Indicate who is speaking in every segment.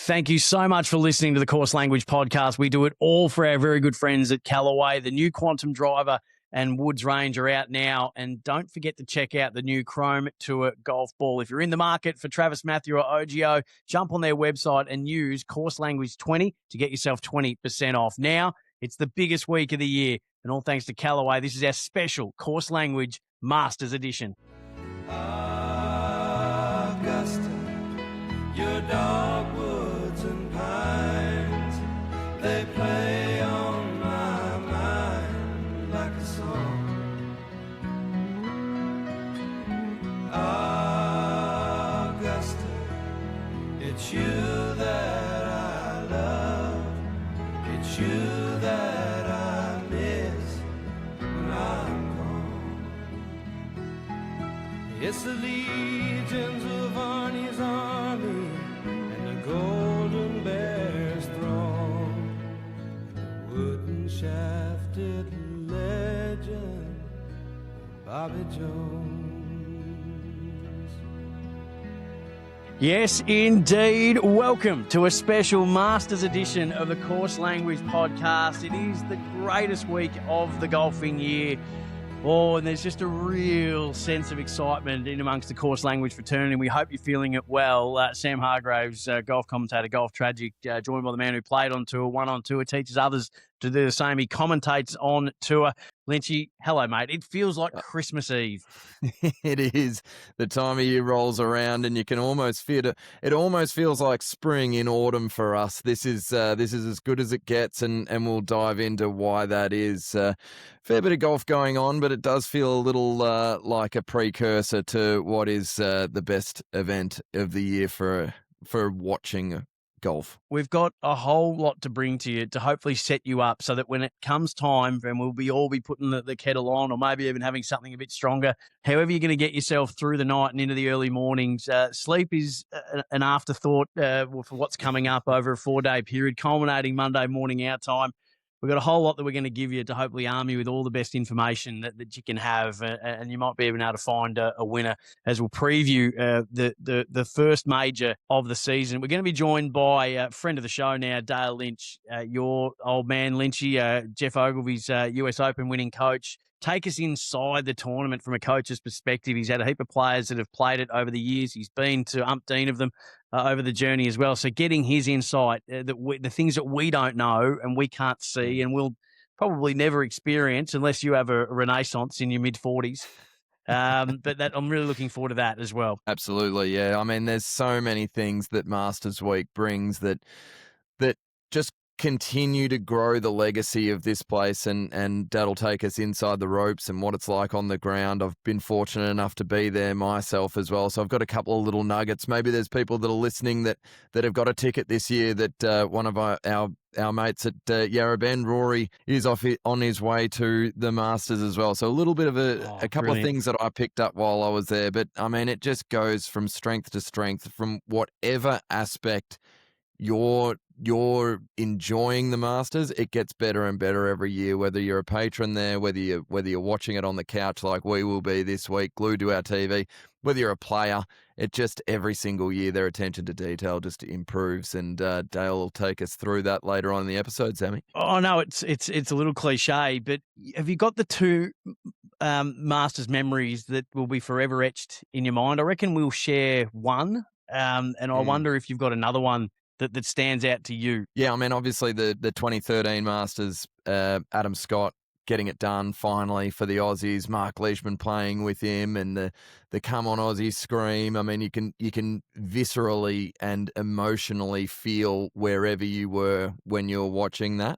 Speaker 1: Thank you so much for listening to the Course Language podcast. We do it all for our very good friends at Callaway. The new Quantum Driver and Woods range are out now. And don't forget to check out the new Chrome Tour golf ball. If you're in the market for Travis Matthew or OGO, jump on their website and use Course Language 20 to get yourself 20% off. Now, it's the biggest week of the year. And all thanks to Callaway, this is our special Course Language Masters Edition.
Speaker 2: Augusta, your dogwoods and pines, they play on my mind like a song. Augusta, it's you that I love, it's you that I miss when I'm gone. It's the legions of Arnie's army and the golden bear's throng, the wooden shafted legend of Bobby Jones.
Speaker 1: Yes, indeed. Welcome to a special Masters edition of the Course Language podcast. It is the greatest week of the golfing year. Oh, and there's just a real sense of excitement in amongst the Course Language fraternity. We hope you're feeling it well. Sam Hargraves, golf commentator, golf tragic, joined by the man who played on tour, won on tour, teaches others to do the same. He commentates on tour. Lynchy, hello, mate. It feels like Christmas Eve.
Speaker 3: It is. The time of year rolls around and you can almost feel it. It almost feels like spring in autumn for us. This is as good as it gets, and we'll dive into why that is. Fair bit of golf going on, but it does feel a little like a precursor to what is the best event of the year for watching golf.
Speaker 1: We've got a whole lot to bring to you to hopefully set you up so that when it comes time, and we'll all be putting the kettle on, or maybe even having something a bit stronger, however you're going to get yourself through the night and into the early mornings. Sleep is an afterthought for what's coming up over a 4-day period, culminating Monday morning our time. We've got a whole lot that we're going to give you to hopefully arm you with all the best information that you can have, and you might be even able to find a winner as we'll preview the first major of the season. We're going to be joined by a friend of the show now, Dale Lynch, your old man Lynchy, Geoff Ogilvy's US Open winning coach. Take us inside the tournament from a coach's perspective. He's had a heap of players that have played it over the years. He's been to umpteen of them over the journey as well. So getting his insight, the things that we don't know and we can't see and we'll probably never experience unless you have a renaissance in your mid-40s. But I'm really looking forward to that as well.
Speaker 3: Absolutely, yeah. I mean, there's so many things that Masters Week brings that just continue to grow the legacy of this place, and that'll take us inside the ropes and what it's like on the ground. I've been fortunate enough to be there myself as well, so I've got a couple of little nuggets. Maybe there's people that are listening that have got a ticket this year that one of our mates at Yarra Bend, Rory, is on his way to the Masters as well. So a little bit of a couple
Speaker 1: brilliant.
Speaker 3: of things that I picked up while I was there. But, I mean, it just goes from strength to strength from whatever aspect you're enjoying the Masters. It gets better and better every year, whether you're a patron there, whether you're watching it on the couch like we will be this week, glued to our TV, whether you're a player. It just every single year their attention to detail just improves, and Dale will take us through that later on in the episode, Sammy.
Speaker 1: Oh no, it's a little cliche, but have you got the two Masters memories that will be forever etched in your mind? I reckon we'll share one, and I wonder if you've got another one that stands out to you.
Speaker 3: Yeah, I mean, obviously the 2013 Masters, Adam Scott getting it done finally for the Aussies, Mark Leishman playing with him, and the "Come on Aussie" scream. I mean, you can viscerally and emotionally feel wherever you were when you were watching that.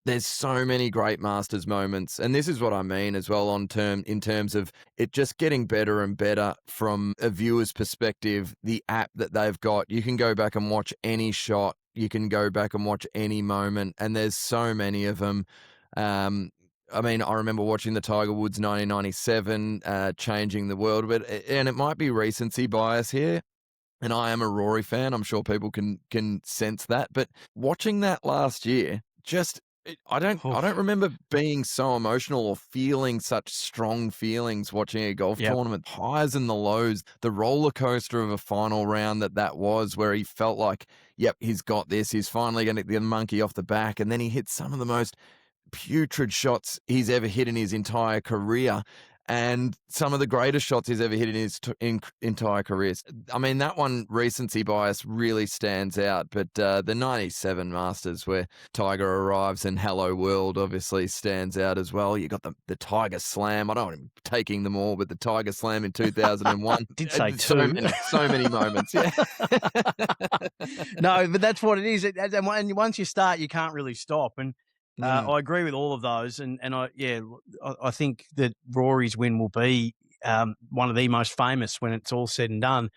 Speaker 3: There's so many great Masters moments, and this is what I mean as well in terms of it just getting better and better from a viewer's perspective. The app that they've got, you can go back and watch any shot, you can go back and watch any moment, and there's so many of them. I mean, I remember watching the Tiger Woods 1997, changing the world, and it might be recency bias here. And I am a Rory fan. I'm sure people can sense that. But watching that last year, just I don't remember being so emotional or feeling such strong feelings watching a golf
Speaker 1: Yep.
Speaker 3: tournament. Highs and the lows, the roller coaster of a final round that was, where he felt like, yep, he's got this. He's finally going to get the monkey off the back, and then he hit some of the most putrid shots he's ever hit in his entire career, and some of the greatest shots he's ever hit in his entire career. I mean, that one, recency bias really stands out, but the 97 Masters where Tiger arrives and Hello World obviously stands out as well. You got the Tiger Slam. I don't want him taking them all, but the Tiger Slam in 2001.
Speaker 1: Did say
Speaker 3: so
Speaker 1: two.
Speaker 3: so many moments. Yeah.
Speaker 1: No, but that's what it is. And once you start, you can't really stop. And
Speaker 3: Mm.
Speaker 1: I agree with all of those. And I think that Rory's win will be one of the most famous when it's all said and done.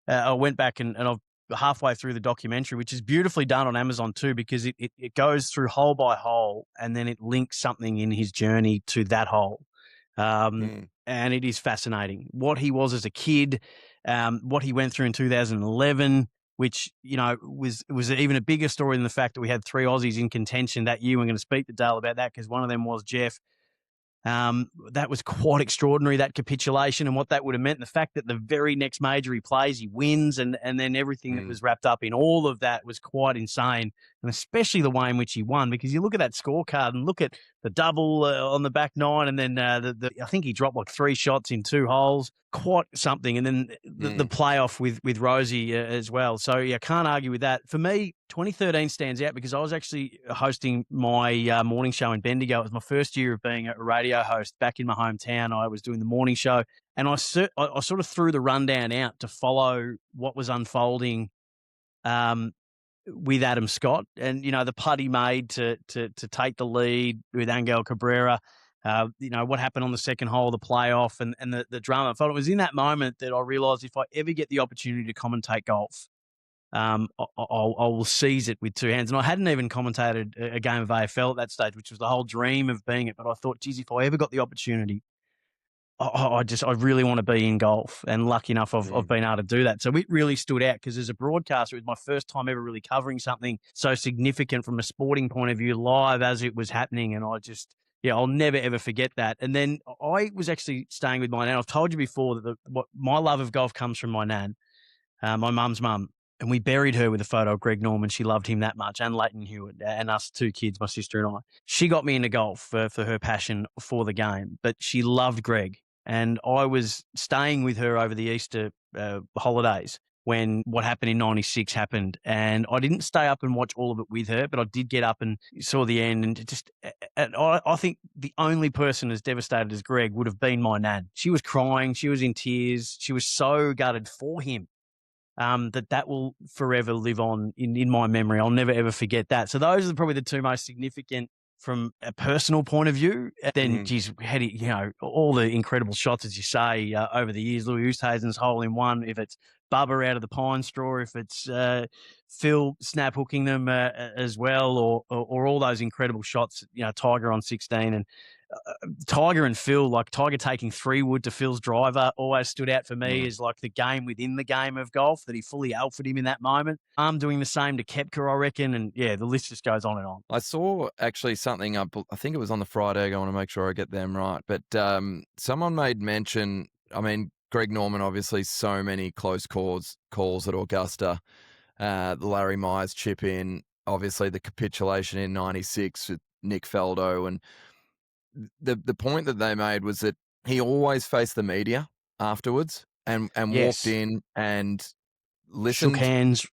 Speaker 1: I went back and I've halfway through the documentary, which is beautifully done on Amazon too, because it goes through hole by hole and then it links something in his journey to that hole. And it is fascinating what he was as a kid, what he went through in 2011, which, was even a bigger story than the fact that we had 3 Aussies in contention that year. We're going to speak to Dale about that because one of them was Geoff. That was quite extraordinary, that capitulation and what that would have meant. The fact that the very next major he plays, he wins, and then everything that was wrapped up in all of that was quite insane, and especially the way in which he won, because you look at that scorecard and look at the double on the back 9, and then I think he dropped like 3 shots in 2 holes, quite something, and then the playoff with Rosie as well. So yeah, can't argue with that. For me, 2013 stands out because I was actually hosting my morning show in Bendigo. It was my first year of being a radio host back in my hometown. I was doing the morning show, and I sort of threw the rundown out to follow what was unfolding with Adam Scott, and the putt he made to take the lead with Angel Cabrera. What happened on the second hole of the playoff, and the drama. I felt it was in that moment that I realised if I ever get the opportunity to commentate golf, I will seize it with 2 hands. And I hadn't even commentated a game of AFL at that stage, which was the whole dream of being it. But I thought, geez, if I ever got the opportunity, I really want to be in golf. And lucky enough, I've been able to do that. So it really stood out because as a broadcaster, it was my first time ever really covering something so significant from a sporting point of view live as it was happening. And I'll never, ever forget that. And then I was actually staying with my nan. I've told you before that what my love of golf comes from my nan, my mum's mum. And we buried her with a photo of Greg Norman. She loved him that much, and Leighton Hewitt, and us 2 kids, my sister and I. She got me into golf for her passion for the game, but she loved Greg. And I was staying with her over the Easter holidays when what happened in 96 happened. And I didn't stay up and watch all of it with her, but I did get up and saw the end. And I think the only person as devastated as Greg would have been my nan. She was crying. She was in tears. She was so gutted for him. That will forever live on in my memory. I'll never, ever forget that. So those are probably the 2 most significant from a personal point of view. Then, geez, had all the incredible shots, as you say, over the years. Louis Oosthuizen's hole-in-one, if it's Bubba out of the pine straw, if it's Phil snap hooking them as well, or all those incredible shots, Tiger on 16 and Tiger and Phil, like Tiger taking 3 wood to Phil's driver always stood out for me as like the game within the game of golf, that he fully alphaed him in that moment. I'm doing the same to Koepka, I reckon. And yeah, the list just goes on and on.
Speaker 3: I saw actually something up, I think it was on the Friday. I want to make sure I get them right. But someone made mention, I mean, Greg Norman, obviously so many close calls at Augusta. The Larry Myers chip in, obviously the capitulation in 96 with Nick Faldo, and the point that they made was that he always faced the media afterwards and walked in and listened,
Speaker 1: shook hands,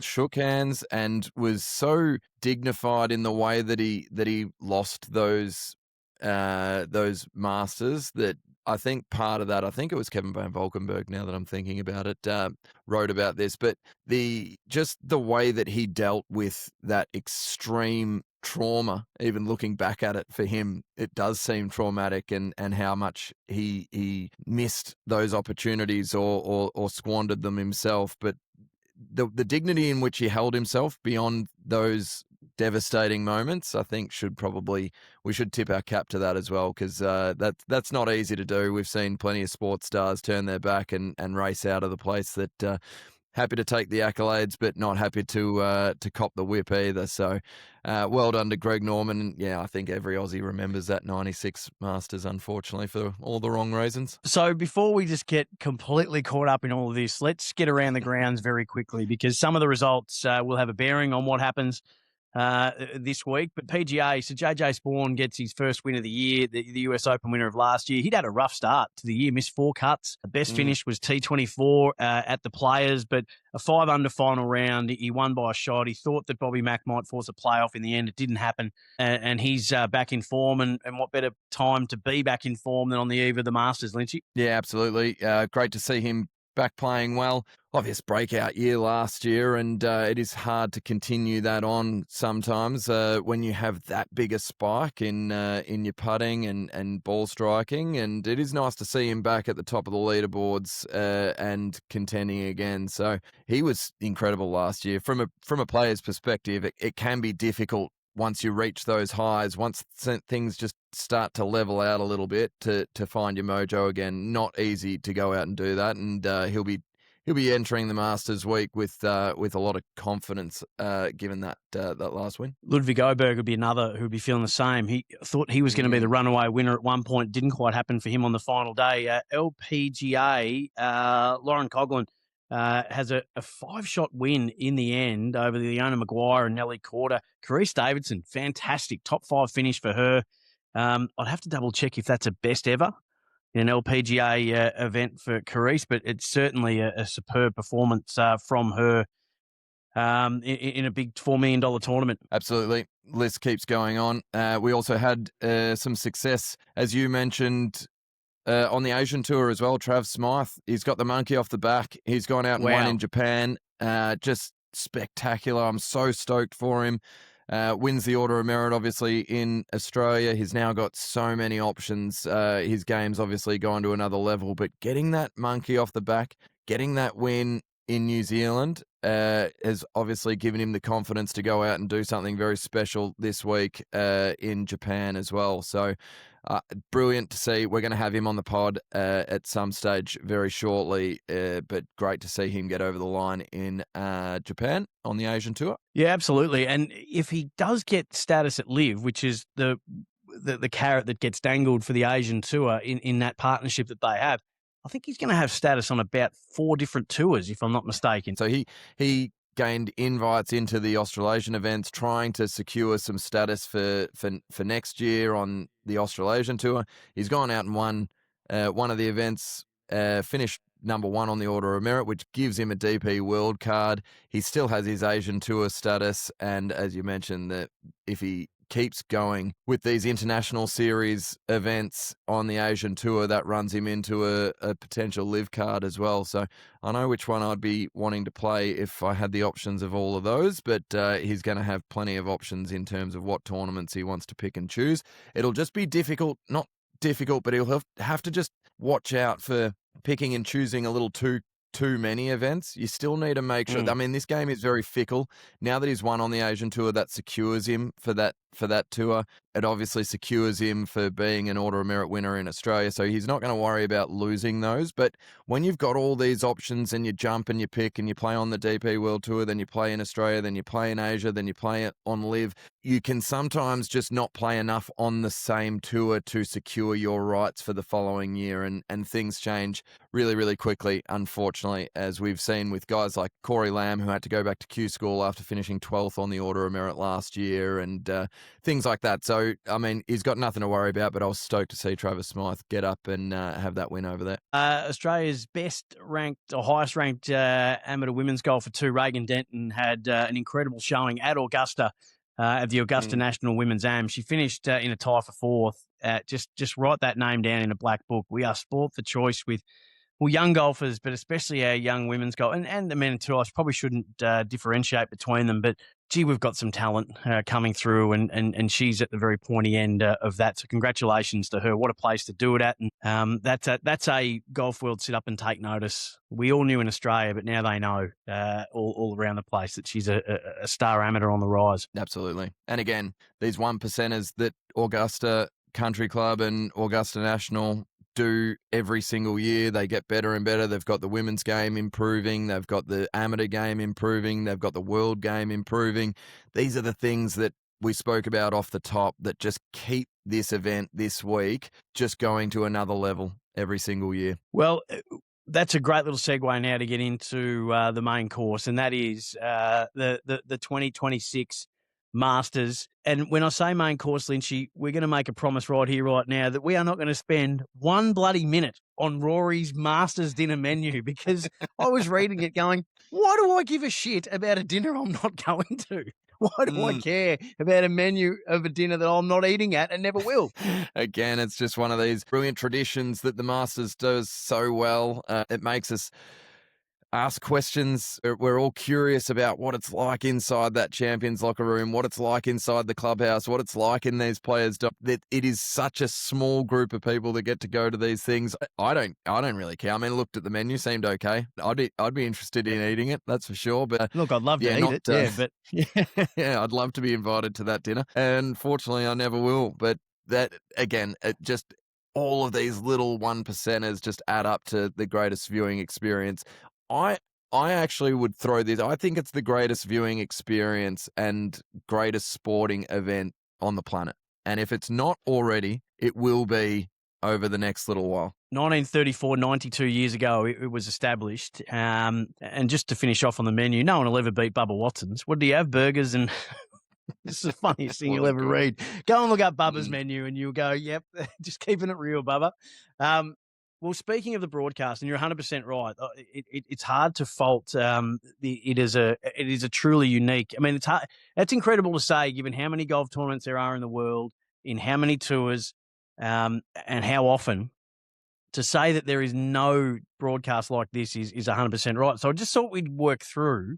Speaker 3: shook hands, and was so dignified in the way that he lost those Masters, that I think part of that, I think it was Kevin Van Valkenburg, now that I'm thinking about it, wrote about this, but the way that he dealt with that extreme trauma, even looking back at it, for him, it does seem traumatic, and how much he missed those opportunities or squandered them himself. But the dignity in which he held himself beyond those devastating moments, I think we should tip our cap to that as well, because that's not easy to do. We've seen plenty of sports stars turn their back and race out of the place that happy to take the accolades, but not happy to cop the whip either. So well done to Greg Norman. And yeah, I think every Aussie remembers that 96 Masters, unfortunately, for all the wrong reasons.
Speaker 1: So before we just get completely caught up in all of this, let's get around the grounds very quickly because some of the results will have a bearing on what happens this week. But PGA, so JJ Spawn gets his first win of the year, the US Open winner of last year. He'd had a rough start to the year, missed 4 cuts. The best finish was T24 at the Players, but a 5-under final round. He won by a shot. He thought that Bobby Mack might force a playoff. In the end, it didn't happen, and he's back in form. And what better time to be back in form than on the eve of the Masters, Lynchy?
Speaker 3: Yeah, absolutely. Great to see him back playing well. Obvious breakout year last year, and it is hard to continue that on sometimes when you have that big a spike in your putting and ball striking. And it is nice to see him back at the top of the leaderboards and contending again. So he was incredible last year. From a player's perspective, it can be difficult once you reach those highs, once things just start to level out a little bit to find your mojo again. Not easy to go out and do that, and he'll be entering the Masters week with a lot of confidence, given that last win.
Speaker 1: Ludwig Oberg would be another who would be feeling the same. He thought he was going to be the runaway winner at one point. Didn't quite happen for him on the final day. LPGA, Lauren Coughlin has a 5-shot win in the end over Leona Maguire and Nelly Corder. Carice Davidson, fantastic. Top 5 finish for her. I'd have to double check if that's a best ever in an LPGA event for Carice, but it's certainly a superb performance from her in a big $4 million tournament.
Speaker 3: Absolutely. List keeps going on. We also had some success, as you mentioned, on the Asian Tour as well. Trav Smythe, he's got the monkey off the back. He's gone out and won in Japan. Just spectacular. I'm so stoked for him. Wins the Order of Merit, obviously, in Australia. He's now got so many options. His game's obviously gone to another level, but getting that monkey off the back, getting that win in New Zealand has obviously given him the confidence to go out and do something very special this week in Japan as well. So brilliant to see. We're going to have him on the pod at some stage very shortly, but great to see him get over the line in Japan on the Asian Tour.
Speaker 1: Yeah, absolutely. And if he does get status at LIV, which is the carrot that gets dangled for the Asian Tour in that partnership that they have, I think he's going to have status on about 4 different tours, if I'm not mistaken.
Speaker 3: So he gained invites into the Australasian events, trying to secure some status for next year on the Australasian Tour. He's gone out and won one of the events, finished number 1 on the Order of Merit, which gives him a DP World card. He still has his Asian Tour status, and as you mentioned, that if he keeps going with these international series events on the Asian Tour, that runs him into a potential LIV card as well. So I know which one I'd be wanting to play if I had the options of all of those, but he's going to have plenty of options in terms of what tournaments he wants to pick and choose. It'll just be difficult, not difficult, but he'll have to just watch out for picking and choosing a little too many events. You still need to make sure. I mean, this game is very fickle. Now that he's won on the Asian Tour, that secures him for that tour. It obviously secures him for being an Order of Merit winner in Australia. So he's not going to worry about losing those. But when you've got all these options and you jump and you pick and you play on the DP World Tour, then you play in Australia, then you play in Asia, then you play it on LIV, you can sometimes just not play enough on the same tour to secure your rights for the following year. And things change really, really quickly, unfortunately, as we've seen with guys like Corey Lamb, who had to go back to Q School after finishing 12th on the Order of Merit last year, and things like that. So, I mean, he's got nothing to worry about, but I was stoked to see Travis Smythe get up and have that win over there.
Speaker 1: Australia's best ranked or highest ranked amateur women's golfer too, Reagan Denton, had an incredible showing at Augusta, at the Augusta National Women's Am. She finished in a tie for 4th. Just write that name down in a black book. We are sport for choice with young golfers, but especially our young women's golf and the men too. I probably shouldn't differentiate between them, but gee, we've got some talent coming through, and she's at the very pointy end of that. So congratulations to her. What a place to do it at. And that's a golf world sit up and take notice. We all knew in Australia, but now they know all around the place that she's a star amateur on the rise.
Speaker 3: Absolutely. And again, these 1%ers that Augusta Country Club and Augusta National do every single year. They get better and better. They've got the women's game improving. They've got the amateur game improving. They've got the world game improving. These are the things that we spoke about off the top that just keep this event this week just going to another level every single year.
Speaker 1: Well, that's a great little segue now to get into the main course, and that is the 2026 Masters. And when I say main course, Lynchy, we're going to make a promise right here, right now, that we are not going to spend one bloody minute on Rory's Masters dinner menu, because I was reading it going, why do I give a shit about a dinner I'm not going to? Why do I care about a menu of a dinner that I'm not eating at and never will?
Speaker 3: Again, it's just one of these brilliant traditions that the Masters does so well. It makes us ask questions. We're all curious about what it's like inside that champions locker room, what it's like inside the clubhouse, what it's like in these players. That it is such a small group of people that get to go to these things. I don't really care. I mean, I looked at the menu, seemed okay. I'd be interested in eating it, that's for sure. But
Speaker 1: look, I'd love to eat it. But
Speaker 3: yeah, I'd love to be invited to that dinner. And fortunately, I never will. But that again, it just all of these little 1%ers just add up to the greatest viewing experience. I actually would throw this. I think it's the greatest viewing experience and greatest sporting event on the planet. And if it's not already, it will be over the next little while.
Speaker 1: 1934, 92 years ago, it was established. And just to finish off on the menu, no one will ever beat Bubba Watson's. What do you have? Burgers and... This is the funniest thing you'll ever read. Go and look up Bubba's menu and you'll go, yep, just keeping it real, Bubba. Well, speaking of the broadcast, and you're 100% right, it's hard to fault it is a truly unique. I mean, it's hard. That's incredible to say, given how many golf tournaments there are in the world, in how many tours, and how often. To say that there is no broadcast like this is 100% right. So I just thought we'd work through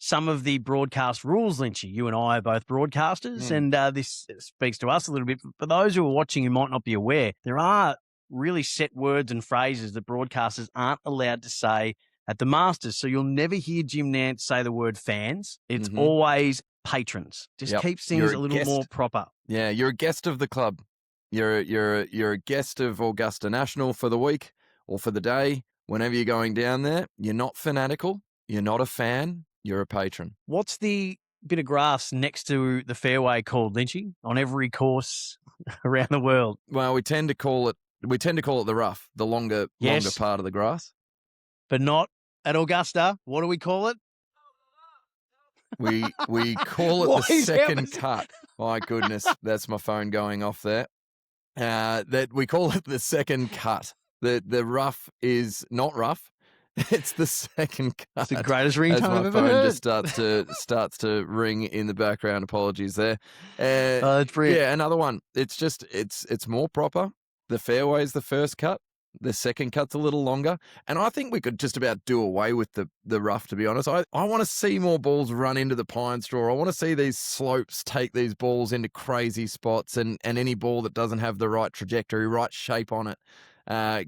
Speaker 1: some of the broadcast rules, Lynchy. You and I are both broadcasters, and this speaks to us a little bit. For those who are watching who might not be aware, there are really set words and phrases that broadcasters aren't allowed to say at the Masters. So you'll never hear Jim Nantz say the word fans. It's always patrons. Just keeps things a little more proper.
Speaker 3: Yeah, you're a guest of the club. You're a guest of Augusta National for the week or for the day. Whenever you're going down there, you're not fanatical. You're not a fan. You're a patron.
Speaker 1: What's the bit of grass next to the fairway called, Lynchy, on every course around the world?
Speaker 3: Well, we tend to call it the rough, the longer part of the grass.
Speaker 1: But not at Augusta. What do we call it?
Speaker 3: We call it the second cut. My goodness, that's my phone going off there. That we call it the second cut. The rough is not rough. It's the second cut.
Speaker 1: It's the greatest ringtone I've ever
Speaker 3: heard.
Speaker 1: Just
Speaker 3: starts to ring in the background. Apologies there.
Speaker 1: That's brilliant.
Speaker 3: Yeah, another one. It's more proper. The fairway is the first cut. The second cut's a little longer. And I think we could just about do away with the rough, to be honest. I want to see more balls run into the pine straw. I want to see these slopes take these balls into crazy spots, and any ball that doesn't have the right trajectory, right shape on it,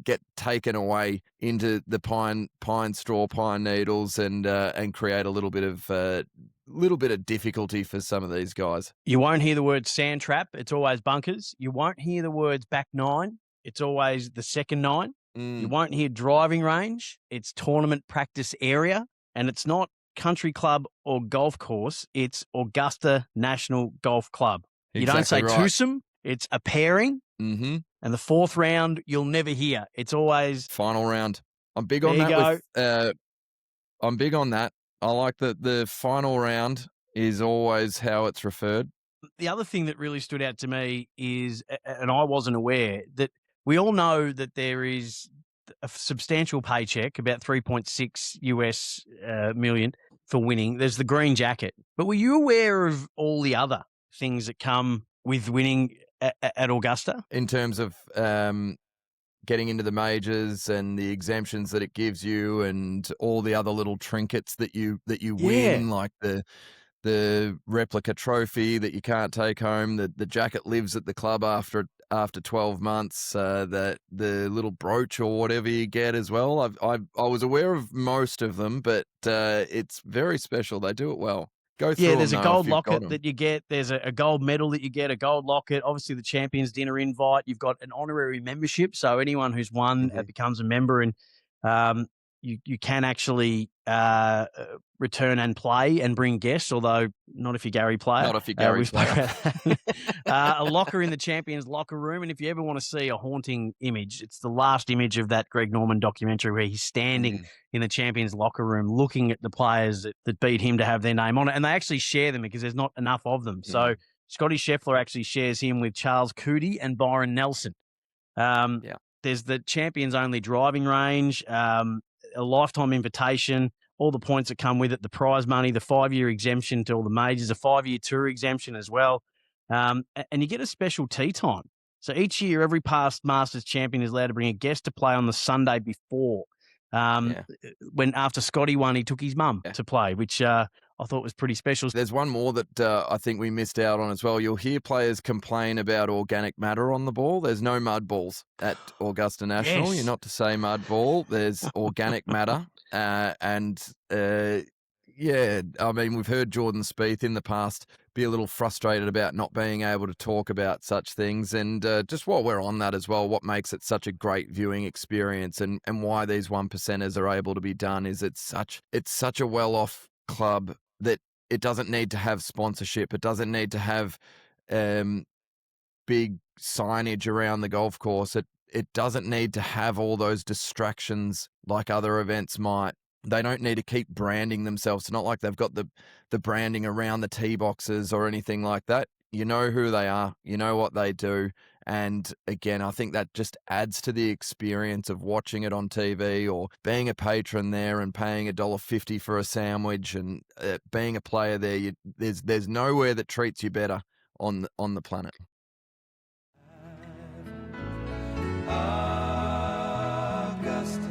Speaker 3: get taken away into the pine straw, pine needles, and create a little bit of difficulty for some of these guys.
Speaker 1: You won't hear the word sand trap. It's always bunkers. You won't hear the words back nine. It's always the second nine. You won't hear driving range. It's tournament practice area. And it's not country club or golf course. It's Augusta National Golf Club. You don't say twosome. It's a pairing.
Speaker 3: Mm-hmm.
Speaker 1: And the fourth round, you'll never hear. It's always
Speaker 3: final round. I'm big on that. I'm big on that. I like that the final round is always how it's referred.
Speaker 1: The other thing that really stood out to me is, and I wasn't aware, that we all know that there is a substantial paycheck, about 3.6 US million for winning. There's the green jacket. But were you aware of all the other things that come with winning at Augusta?
Speaker 3: In terms of getting into the majors and the exemptions that it gives you, and all the other little trinkets that you win, like the replica trophy that you can't take home, the jacket lives at the club after 12 months, the little brooch or whatever you get as well. I was aware of most of them, but it's very special. They do it well. Go through
Speaker 1: Yeah, there's a
Speaker 3: them, though,
Speaker 1: gold
Speaker 3: if you've got
Speaker 1: locket
Speaker 3: 'em.
Speaker 1: that you get. There's a gold medal that you get, a gold locket. Obviously, the Champions Dinner invite. You've got an honorary membership. So anyone who's won becomes a member, and um, you can actually return and play and bring guests, although not if you're Gary Player.
Speaker 3: Not if you're Gary
Speaker 1: we spoke
Speaker 3: Player.
Speaker 1: about that. A locker in the Champions locker room. And if you ever want to see a haunting image, it's the last image of that Greg Norman documentary where he's standing in the Champions locker room looking at the players that beat him to have their name on it. And they actually share them because there's not enough of them. So Scotty Scheffler actually shares him with Charles Coody and Byron Nelson. There's the Champions only driving range, a lifetime invitation, all the points that come with it, the prize money, the 5-year exemption to all the majors, a 5-year tour exemption as well. And you get a special tea time. So each year, every past Masters champion is allowed to bring a guest to play on the Sunday before. When after Scotty won, he took his mum to play, which I thought was pretty special.
Speaker 3: There's one more that I think we missed out on as well. You'll hear players complain about organic matter on the ball. There's no mud balls at Augusta National.
Speaker 1: Yes.
Speaker 3: You're not to say mud ball. There's organic matter. I mean, we've heard Jordan Spieth in the past be a little frustrated about not being able to talk about such things. And just while we're on that as well, what makes it such a great viewing experience and why these 1%ers are able to be done is it's such a well-off club that it doesn't need to have sponsorship. It doesn't need to have big signage around the golf course. It doesn't need to have all those distractions like other events might. They don't need to keep branding themselves. It's not like they've got the branding around the tee boxes or anything like that. You know who they are. You know what they do. And again, I think that just adds to the experience of watching it on TV or being a patron there and paying $1.50 for a sandwich and being a player there. There's nowhere that treats you better on the planet.
Speaker 2: Augusta,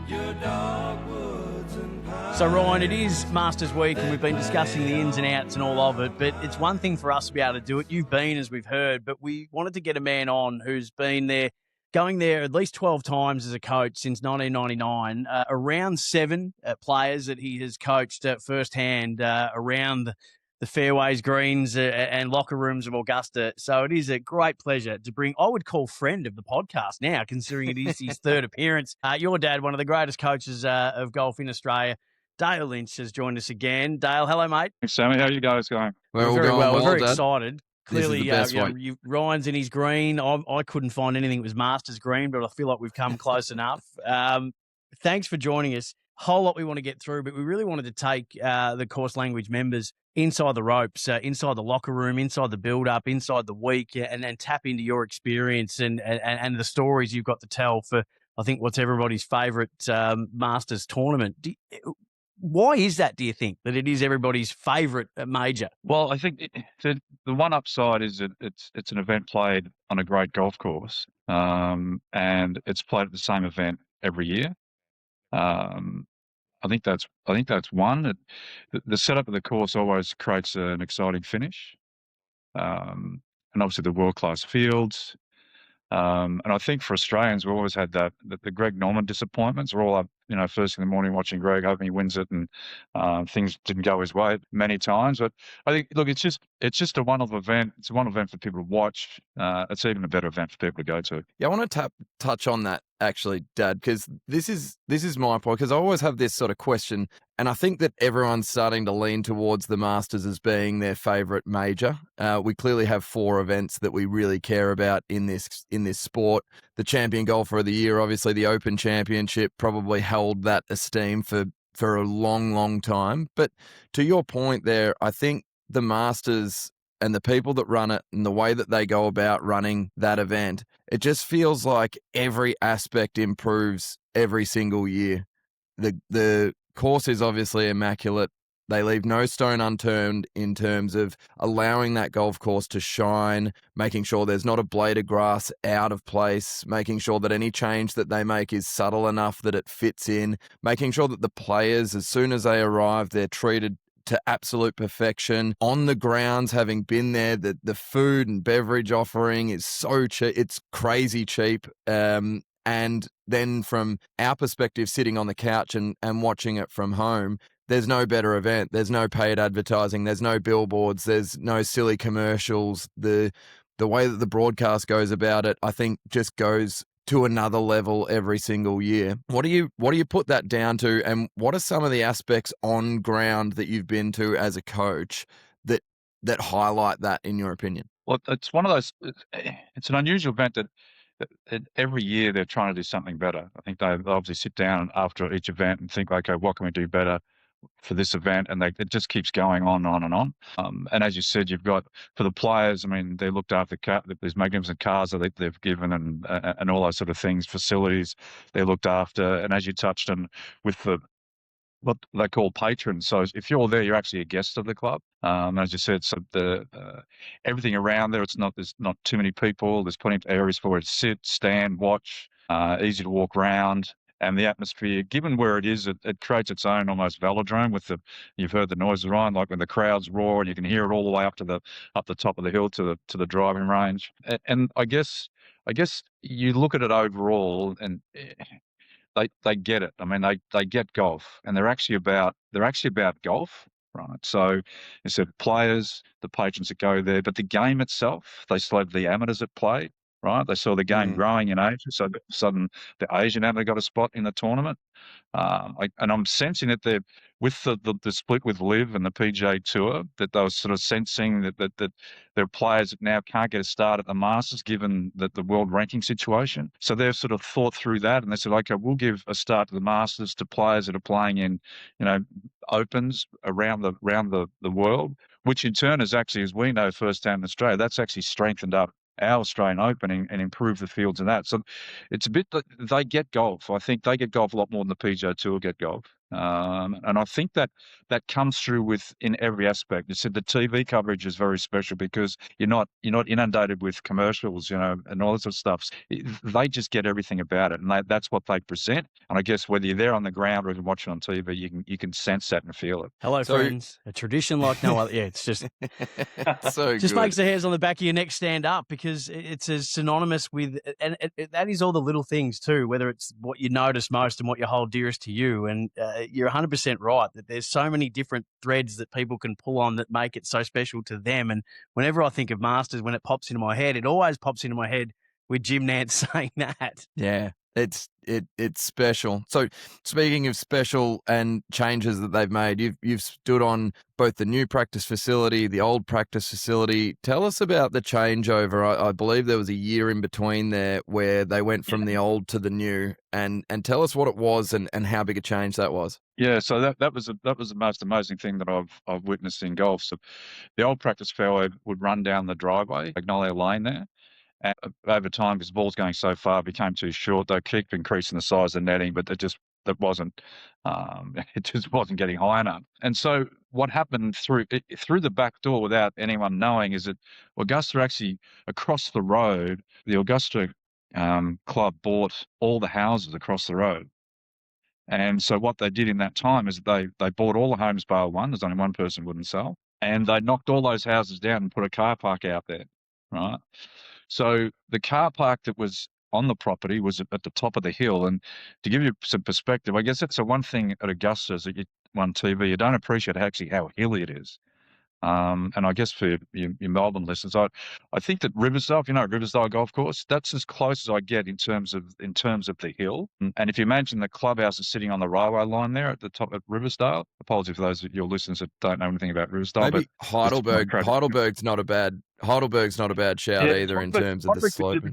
Speaker 2: your dogwoods and pines.
Speaker 1: So, Ryan, it is Masters Week, and we've been discussing the ins and outs and all of it, but it's one thing for us to be able to do it. You've been, as we've heard, but we wanted to get a man on who's been there, going there at least 12 times as a coach since 1999, around 7 players that he has coached firsthand around the fairways, greens, and locker rooms of Augusta. So it is a great pleasure to bring, I would call friend of the podcast now, considering it is his third appearance. Your dad, one of the greatest coaches of golf in Australia, Dale Lynch, has joined us again. Dale, hello, mate.
Speaker 4: Thanks, Sammy. How are you guys going?
Speaker 3: We're all
Speaker 1: very
Speaker 3: going
Speaker 1: well. We're very
Speaker 3: Dad.
Speaker 1: excited. Clearly,
Speaker 3: This is the best week.
Speaker 1: Ryan's in his green. I couldn't find anything that was Masters green, but I feel like we've come close enough. Thanks for joining us. Whole lot we want to get through, but we really wanted to take the Course Language members inside the ropes, inside the locker room, inside the build-up, inside the week, and tap into your experience and the stories you've got to tell for, I think, what's everybody's favourite Masters tournament. Why is that, do you think, that it is everybody's favourite major?
Speaker 4: Well, I think the one upside is that it's an event played on a great golf course, and it's played at the same event every year. I think that's one. The setup of the course always creates an exciting finish, and obviously the world-class fields. And I think for Australians, we've always had that the Greg Norman disappointments. We're all up, first in the morning watching Greg, hoping he wins it, and things didn't go his way many times. But I think, look, it's just a one-off event. It's a one-off event for people to watch. It's even a better event for people to go to.
Speaker 3: Yeah, I want to touch on that actually, Dad, because this is my point. Because I always have this sort of question, and I think that everyone's starting to lean towards the Masters as being their favourite major. We clearly have 4 events that we really care about in this sport. The Champion Golfer of the Year, obviously, the Open Championship probably held that esteem for a long, long time. But to your point there, I think the Masters and the people that run it and the way that they go about running that event, it just feels like every aspect improves every single year. The course is obviously immaculate. They leave no stone unturned in terms of allowing that golf course to shine, making sure there's not a blade of grass out of place, making sure that any change that they make is subtle enough that it fits in, making sure that the players, as soon as they arrive, they're treated to absolute perfection. On the grounds, having been there, the food and beverage offering is so cheap. It's crazy cheap. And then from our perspective, sitting on the couch and watching it from home, there's no better event. There's no paid advertising. There's no billboards. There's no silly commercials. The way that the broadcast goes about it, I think, just goes to another level every single year. What do you put that down to, and what are some of the aspects on ground that you've been to as a coach that highlight that, in your opinion?
Speaker 4: Well, it's one of those. It's an unusual event that every year they're trying to do something better. I think they obviously sit down after each event and think, okay, what can we do better for this event? And it just keeps going on and on. And as you said, you've got, for the players, I mean, they looked after these magnificent cars that they've given and all those sort of things, facilities they looked after. And as you touched on with what they call patrons. So if you're there, you're actually a guest of the club. As you said, so everything around there, there's not too many people. There's plenty of areas for it to sit, stand, watch, easy to walk around. And the atmosphere, given where it is, it creates its own almost velodrome you've heard the noises around, like when the crowds roar and you can hear it all the way up the top of the hill to the driving range. And I guess you look at it overall and they get it. I mean, they get golf, and they're actually about golf, right? So it's the players, the patrons that go there, but the game itself, they still have the amateurs that play, right? They saw the game growing in Asia, so all of a sudden the Asian amateur got a spot in the tournament. And I'm sensing that they're with the split with Liv and the PGA Tour, that they were sort of sensing that there are players that now can't get a start at the Masters given the world ranking situation. So they've sort of thought through that, and they said, okay, we'll give a start to the Masters to players that are playing in, opens around the world, which in turn is actually, as we know firsthand in Australia, that's actually strengthened up our Australian Open and improve the fields in that. So it's a bit that they get golf. I think they get golf a lot more than the PGA Tour get golf. And I think that comes through in every aspect. You said the TV coverage is very special because you're not inundated with commercials, and all this sort of stuff. They just get everything about it, and that's what they present. And I guess whether you're there on the ground or even watching on TV, you can sense that and feel it.
Speaker 1: Hello, friends. A tradition like no other. Yeah, it's just
Speaker 3: so
Speaker 1: just
Speaker 3: good.
Speaker 1: makes the hairs on the back of your neck stand up because it's as synonymous with, and that is all the little things too, whether it's what you notice most and what you hold dearest to you. And you're 100% right that there's so many different threads that people can pull on that make it so special to them. And whenever I think of Masters, when it pops into my head, it always pops into my head with Jim Nance saying that.
Speaker 3: Yeah, it's special. So speaking of special and changes that they've made, you've stood on both the new practice facility, the old practice facility. Tell us about the changeover. I believe there was a year in between there where they went from the old to the new, and tell us what it was and how big a change that was.
Speaker 4: Yeah, so that was the most amazing thing that I've witnessed in golf. So the old practice fairway would run down the driveway, Magnolia Lane there. And over time, because the ball's going so far, it became too short. They keep increasing the size of the netting, but it just wasn't getting high enough. And so what happened through the back door without anyone knowing is that Augusta actually, across the road, the Augusta club bought all the houses across the road. And so what they did in that time is they bought all the homes bar one. There's only one person wouldn't sell. And they knocked all those houses down and put a car park out there, right? So the car park that was on the property was at the top of the hill. And to give you some perspective, I guess that's the one thing at Augusta is that on TV, you don't appreciate actually how hilly it is. And I guess for your Melbourne listeners, I think that Riversdale, Riversdale Golf Course, that's as close as I get in terms of the hill. And if you imagine the clubhouse is sitting on the railway line there at the top of Riversdale, apologies for those of your listeners that don't know anything about Riversdale.
Speaker 3: Maybe
Speaker 4: but
Speaker 3: Heidelberg. Heidelberg's not a bad shout either in terms of the slope.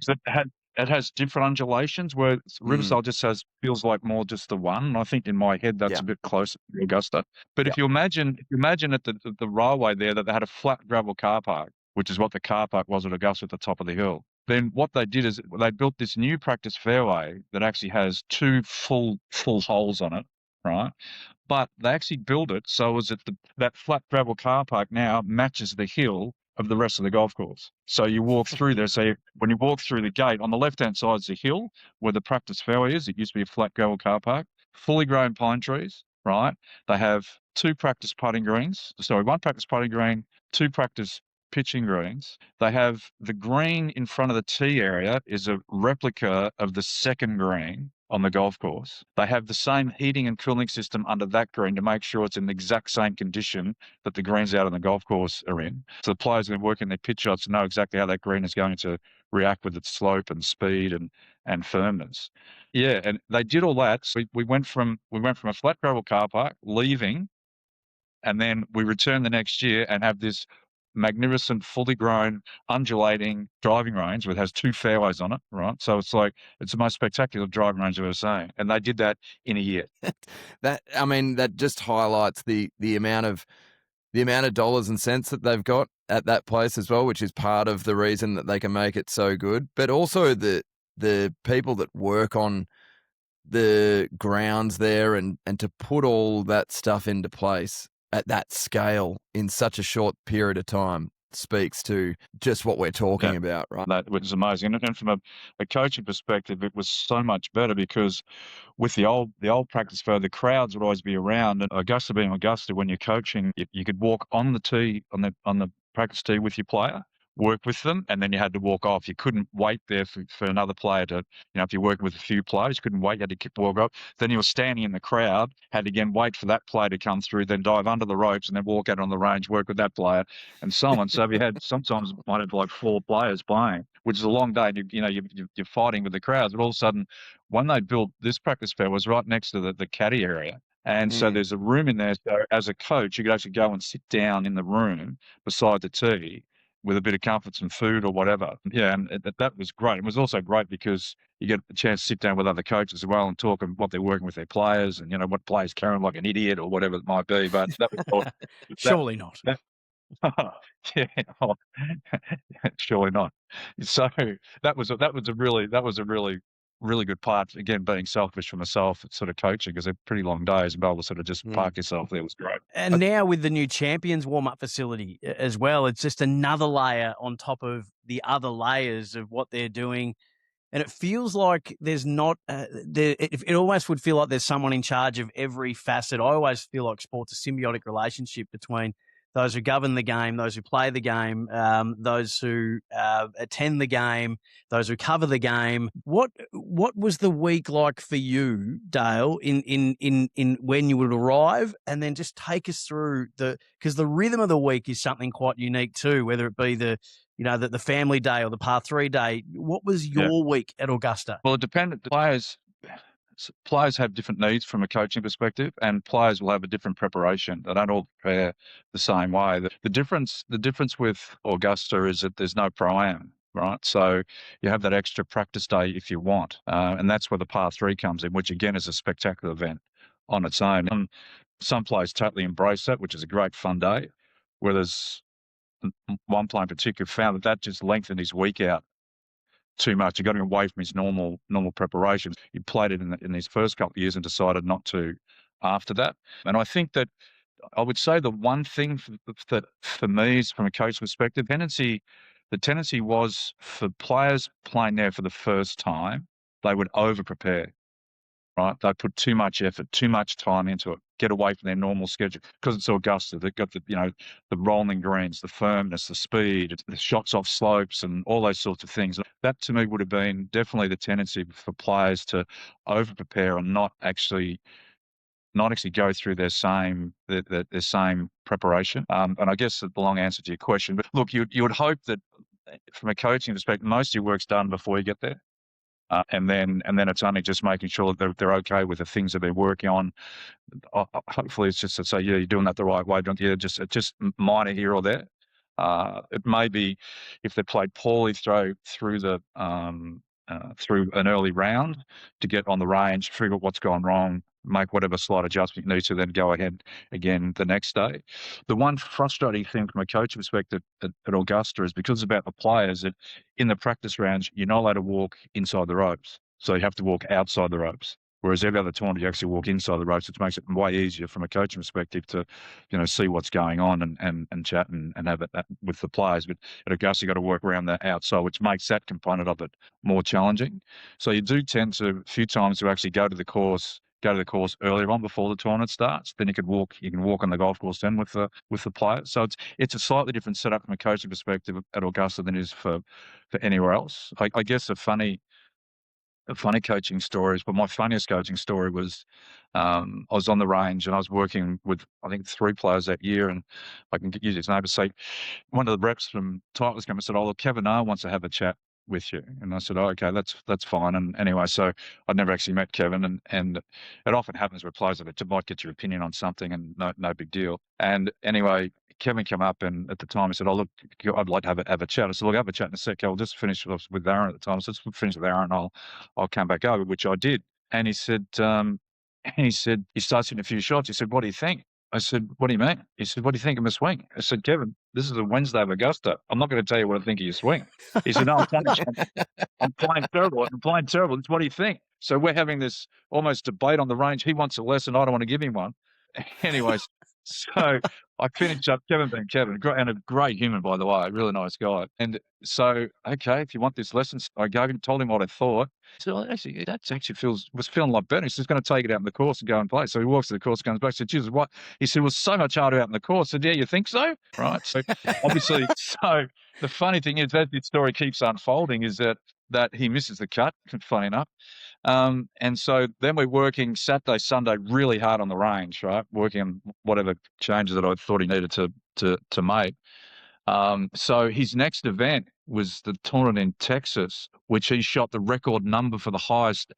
Speaker 4: It has different undulations where Riversdale just feels like more just the one. And I think in my head that's a bit closer to Augusta. But if you imagine at the railway there that they had a flat gravel car park, which is what the car park was at Augusta at the top of the hill. Then what they did is they built this new practice fairway that actually has two full holes on it, right? But they actually built it so as that flat gravel car park now matches the hill of the rest of the golf course. So you walk through there. So when you walk through the gate, on the left-hand side is the hill where the practice fairway is. It used to be a flat gravel car park, fully grown pine trees, right? They have one practice putting green, two practice pitching greens. They have the green in front of the tee area is a replica of the second green on the golf course. They have the same heating and cooling system under that green to make sure it's in the exact same condition that the greens out on the golf course are in. So the players are working their pitch shots to know exactly how that green is going to react with its slope and speed and firmness. Yeah, and they did all that. So we went from a flat gravel car park, leaving, and then we return the next year and have this magnificent, fully grown, undulating driving range that has 2 fairways on it, right? So it's the most spectacular driving range I've ever seen. And they did that in a year.
Speaker 3: That just highlights the amount of dollars and cents that they've got at that place as well, which is part of the reason that they can make it so good. But also the people that work on the grounds there and to put all that stuff into place at that scale in such a short period of time speaks to just what we're talking about, right?
Speaker 4: That was amazing. And from a coaching perspective, it was so much better because with the old practice field, the crowds would always be around. And Augusta being Augusta, when you're coaching, you could walk on the tee, on the practice tee with your player, work with them, and then you had to walk off. You couldn't wait there for another player to, if you're working with a few players, you couldn't wait, you had to walk off. Then you were standing in the crowd, had to again wait for that player to come through, then dive under the ropes and then walk out on the range, work with that player, and so on. So you had sometimes might have like 4 players playing, which is a long day. You're fighting with the crowds, but all of a sudden, when they built this practice field, was right next to the caddy area. And so there's a room in there. So as a coach, you could actually go and sit down in the room beside the tee with a bit of comfort and food or whatever. Yeah, and that was great. It was also great because you get a chance to sit down with other coaches as well and talk about what they're working with their players and, what players carry them like an idiot or whatever it might be. But that was
Speaker 1: Surely not.
Speaker 4: yeah, surely not. So that was a really good part. Again, being selfish for myself, sort of coaching, because they're pretty long days, and be able to sort of just park yourself there was great.
Speaker 1: And now with the new Champions warm-up facility as well, it's just another layer on top of the other layers of what they're doing. And it feels like there's not it almost would feel like there's someone in charge of every facet. I always feel like sport's a symbiotic relationship between those who govern the game, those who play the game, those who attend the game, those who cover the game. What was the week like for you, Dale, in when you would arrive, and then just take us through because the rhythm of the week is something quite unique too, whether it be the family day or the par 3 day. What was your week at Augusta?
Speaker 4: Well, it depended. Players have different needs from a coaching perspective, and players will have a different preparation. They don't all prepare the same way. The difference with Augusta is that there's no pro-am, right? So you have that extra practice day if you want, and that's where the par 3 comes in, which again is a spectacular event on its own. And some players totally embrace that, which is a great fun day. Whereas one player in particular found that just lengthened his week out too much. He got him away from his normal preparations. He played it in his first couple of years and decided not to after that. And I think that I would say the one thing that for me, from a coach perspective, the tendency was for players playing there for the first time, they would over prepare. Right, they put too much effort, too much time into it. Get away from their normal schedule because it's Augusta. They've got the rolling greens, the firmness, the speed, the shots off slopes, and all those sorts of things. That to me would have been definitely the tendency for players to over prepare and not actually go through their same preparation. And I guess the long answer to your question, but look, you would hope that from a coaching perspective, most of your work's done before you get there. And then it's only just making sure that they're okay with the things that they're working on. Hopefully, it's just to say, yeah, you're doing that the right way. Don't you? Just minor here or there. It may be if they played poorly through an early round to get on the range, figure out what's gone wrong, make whatever slight adjustment you need to, then go ahead again the next day. The one frustrating thing from a coach perspective at Augusta is because it's about the players that in the practice rounds, you're not allowed to walk inside the ropes. So you have to walk outside the ropes. Whereas every other tournament, you actually walk inside the ropes, which makes it way easier from a coaching perspective to, see what's going on and chat and have it with the players. But at Augusta, you've got to work around the outside, which makes that component of it more challenging. So you do tend to, a few times, to actually go to the course earlier on before the tournament starts. Then you can walk on the golf course then with the players. So it's a slightly different setup from a coaching perspective at Augusta than it is for anywhere else. I guess a funny funny coaching stories, but my funniest coaching story was I was on the range and I was working with, I think, 3 players that year, and I can use his name. Say, one of the reps from Titleist came and said, "Oh, look, Kevin Na wants to have a chat with you." And I said, "Oh, okay, that's fine." And anyway, so I'd never actually met Kevin, and it often happens with players that it might get your opinion on something, and no big deal. And anyway, Kevin came up, and at the time he said, "Oh, look, I'd like to have a chat." I said, "Look, have a chat in a sec. I'll just finish with Aaron at the time." I said, "Let's finish with Aaron. I'll come back over," which I did. And he said, he starts hitting a few shots. He said, "What do you think?" I said, "What do you mean?" He said, "What do you think of my swing?" I said, "Kevin, this is a Wednesday of Augusta. I'm not going to tell you what I think of your swing." He said, "No, I'm playing terrible. I'm playing terrible. What do you think?" So we're having this almost debate on the range. He wants a lesson. I don't want to give him one. Anyways, so I finished up, Kevin being Kevin, and a great human, by the way, a really nice guy. And so, okay, if you want this lesson, I told him what I thought. So actually, that actually was feeling a lot better. He said, "He's going to take it out in the course and go and play." So he walks to the course, comes back, I said, "Jesus, what?" He said, "It was so much harder out in the course." I said, "Yeah, you think so?" Right. So obviously, so the funny thing is, as this story keeps unfolding, is that he misses the cut, funny enough. And so then we're working Saturday, Sunday really hard on the range, right? Working on whatever changes that I thought he needed to make. So his next event was the tournament in Texas, which he shot the record number for the highest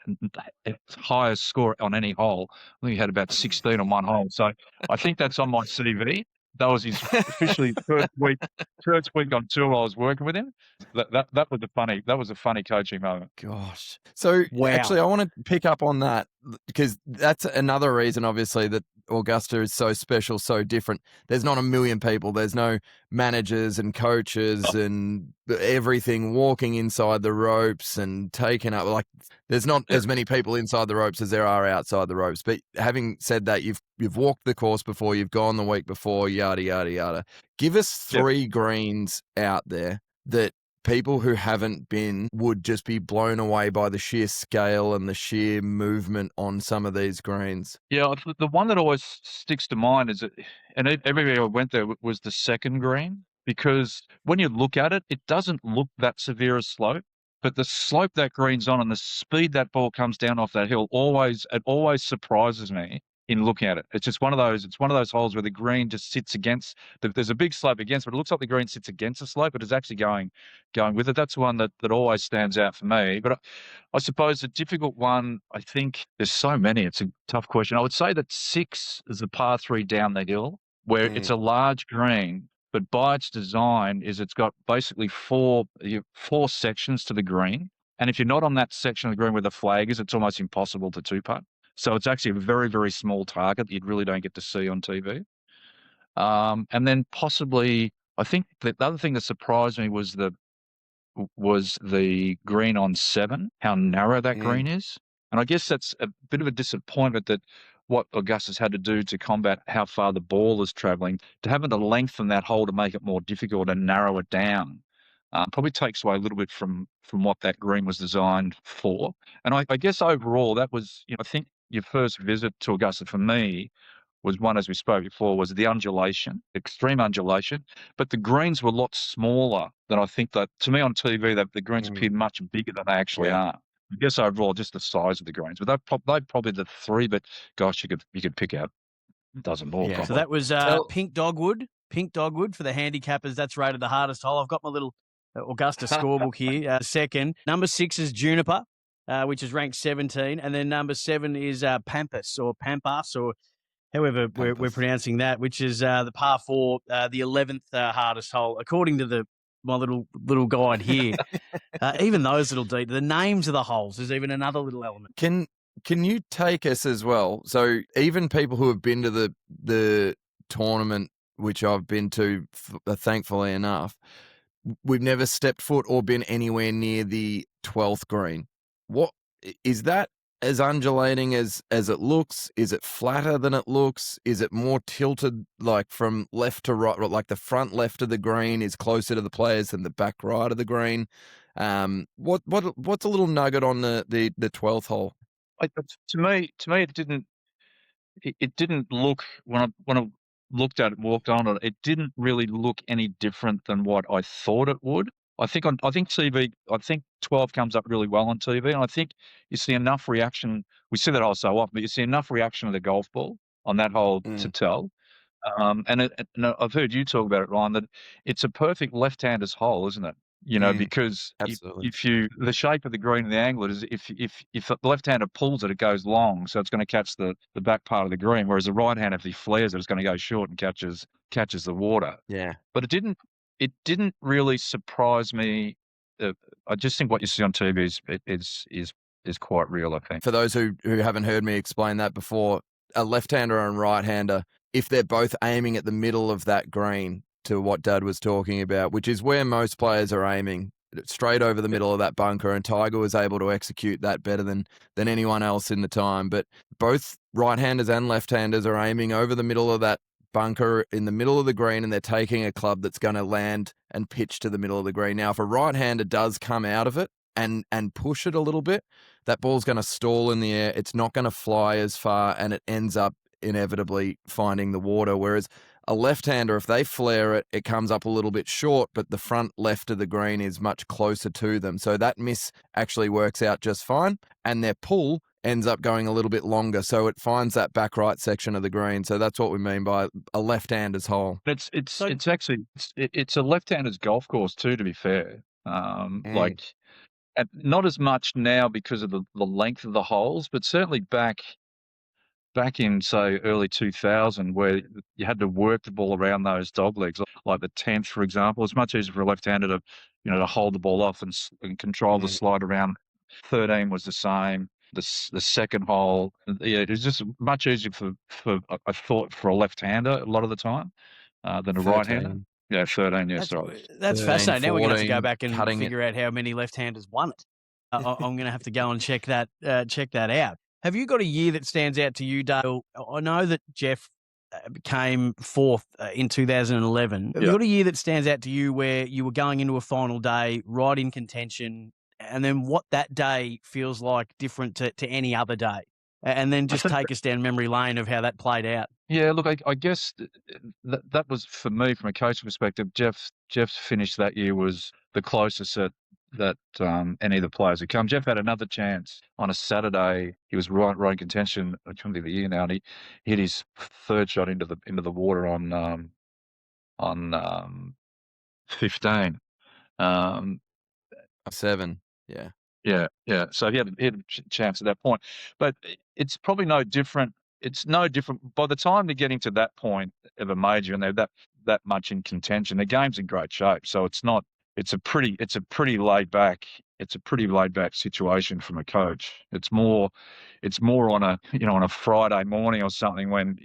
Speaker 4: score on any hole. I think he had about 16 on one hole. So I think that's on my CV. That was his officially first week on tour. I was working with him. That was a funny coaching moment.
Speaker 3: Gosh. So
Speaker 1: Wow.
Speaker 3: actually, I want to pick up on that because that's another reason, obviously, that Augusta is so special, so different. There's not a million people. There's no managers and coaches and everything walking inside the ropes and taking up. Like, there's not as many people inside the ropes as there are outside the ropes. But having said that, you've walked the course before, you've gone the week before, yada, yada, yada. Give us 3 greens out there that people who haven't been would just be blown away by the sheer scale and the sheer movement on some of these greens.
Speaker 4: Yeah, the one that always sticks to mind is that, and everywhere I went there was the second green, because when you look at it, it doesn't look that severe a slope, but the slope that green's on and the speed that ball comes down off that hill always surprises me in looking at it. It's just one of those holes where the green just sits against. There's a big slope against, but it looks like the green sits against the slope, but it's actually going with it. That's one that always stands out for me. But I suppose the difficult one, I think there's so many, it's a tough question. I would say that 6 is the par 3 down the hill, where it's a large green, but by its design it's got basically 4 sections to the green. And if you're not on that section of the green where the flag is, it's almost impossible to 2-putt. So it's actually a very, very small target that you really don't get to see on TV. And then possibly, I think the other thing that surprised me was the green on 7, how narrow that green is. And I guess that's a bit of a disappointment that what Augusta's had to do to combat how far the ball is travelling, to having to lengthen that hole to make it more difficult and narrow it down. Probably takes away a little bit from what that green was designed for. And I guess overall that was, I think your first visit to Augusta for me was one, as we spoke before, was the undulation, extreme undulation. But the greens were a lot smaller than I think that, to me on TV, that the greens appeared much bigger than they actually are. I guess overall, just the size of the greens. But they're probably the 3, but gosh, you could pick out a dozen more.
Speaker 1: Yeah,
Speaker 4: probably.
Speaker 1: so that was Pink Dogwood for the handicappers. That's rated the hardest hole. I've got my little Augusta scorebook here. Second, number 6 is Juniper, which is ranked 17, and then number 7 is Pampas or however we're pronouncing that, which is the par 4, the 11th hardest hole, according to my little guide here. Even those little details, the names of the holes is even another little element.
Speaker 3: Can you take us as well? So even people who have been to the tournament, which I've been to, thankfully enough, we've never stepped foot or been anywhere near the 12th green. What is that? As undulating as it looks? Is it flatter than it looks? Is it more tilted, like from left to right, like the front left of the green is closer to the players than the back right of the green? What's a little nugget on the 12th hole?
Speaker 4: To me, it didn't look, when I looked at it, walked on it, it didn't really look any different than what I thought it would. I think TV. I think 12 comes up really well on TV, and I think you see enough reaction. We see that hole so often, but you see enough reaction of the golf ball on that hole to tell. And I've heard you talk about it, Ryan, that it's a perfect left-hander's hole, isn't it? Because
Speaker 3: Absolutely.
Speaker 4: if the shape of the green and the angle is if the left-hander pulls it, it goes long, so it's going to catch the back part of the green, whereas the right-hander, if he flares it, it's going to go short and catches the water.
Speaker 3: Yeah.
Speaker 4: But it didn't really surprise me. I just think what you see on TV is quite real, I think.
Speaker 3: For those who haven't heard me explain that before, a left-hander and right-hander, if they're both aiming at the middle of that green, to what Dad was talking about, which is where most players are aiming, straight over the middle of that bunker, and Tiger was able to execute that better than anyone else in the time. But both right-handers and left-handers are aiming over the middle of that bunker in the middle of the green, and they're taking a club that's going to land and pitch to the middle of the green. Now, if a right-hander does come out of it and push it a little bit, that ball's going to stall in the air. It's not going to fly as far, and it ends up inevitably finding the water. Whereas a left-hander, if they flare it, it comes up a little bit short, but the front left of the green is much closer to them. So that miss actually works out just fine, and their pull ends up going a little bit longer, so it finds that back right section of the green. So that's what we mean by a left-hander's hole.
Speaker 4: It's a left-hander's golf course too, to be fair. Like, and not as much now because of the length of the holes, but certainly back in, say, early 2000, where you had to work the ball around those dog legs, like the 10th, for example. It's much easier for a left-hander to hold the ball off and control the slide around. 13 was the same. The second hole, it was just much easier I thought, for a left-hander a lot of the time than a right-hander. Yeah, 13. Yeah, sorry.
Speaker 1: That's fascinating. Now we're going to have to go
Speaker 3: 14,
Speaker 1: back and
Speaker 3: cutting
Speaker 1: figure out how many left-handers won it. I'm going to have to go and check that out. Have you got a year that stands out to you, Dale? I know that Geoff came fourth in 2011. Have you got a year that stands out to you where you were going into a final day right in contention, and then what that day feels like different to any other day? And then just take us down memory lane of how that played out.
Speaker 4: Yeah, look, I guess that was, for me, from a coaching perspective, Geoff's finish that year was the closest that any of the players had come. Geoff had another chance on a Saturday. He was right in contention. I can't think of the year now, and he hit his third shot into the water on 15.
Speaker 3: 7. Yeah.
Speaker 4: Yeah. So he had a chance at that point, but it's probably no different. It's no different by the time they're getting to that point of a major, and they're that much in contention. The game's in great shape, so it's not. It's a pretty laid back situation from a coach. It's more on a Friday morning or something, when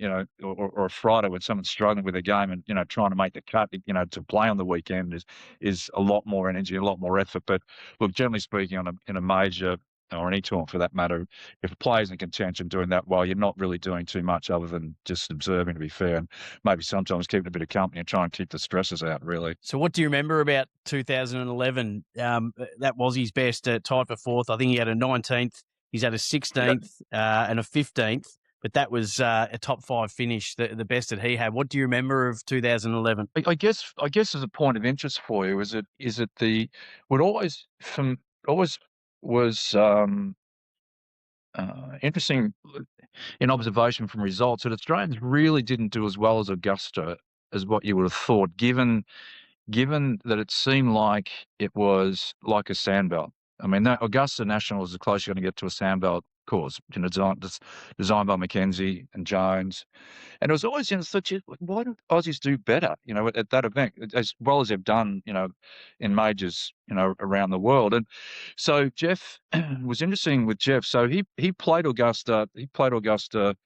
Speaker 4: or a Friday when someone's struggling with a game and trying to make the cut, to play on the weekend is a lot more energy, a lot more effort. But look, generally speaking, in a major, or any tournament for that matter, if a player's in contention doing that well, you're not really doing too much other than just observing, to be fair, and maybe sometimes keeping a bit of company and trying to keep the stresses out, really.
Speaker 1: So what do you remember about 2011? That was his best, tied for fourth. I think he had a 19th, he's had a 16th and a 15th, but that was a top 5 finish, the best that he had. What do you remember of 2011?
Speaker 4: I guess as a point of interest for you, is it what always was interesting in observation from results, that Australians really didn't do as well as Augusta as what you would have thought, given that it seemed like it was like a sandbelt. I mean, that Augusta National is the closest you're going to get to a sandbelt course, designed by Mackenzie and Jones. And it was always, why don't Aussies do better, at that event, as well as they've done, in majors, around the world. And so Geoff was interesting with Geoff. So he played Augusta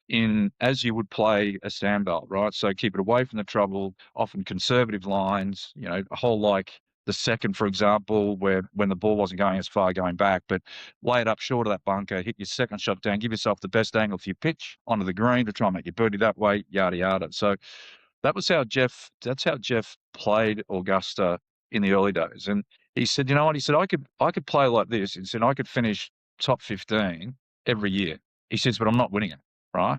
Speaker 4: in as you would play a sandbelt, right? So keep it away from the trouble, often conservative lines, a hole like the second, for example, where when the ball wasn't going as far going back, but lay it up short of that bunker, hit your second shot down, give yourself the best angle for your pitch onto the green to try and make your birdie that way, yada yada. So that's how Geoff played Augusta in the early days. And he said, you know what? He said, I could play like this. He said, I could finish top 15 every year. He says, but I'm not winning it, right?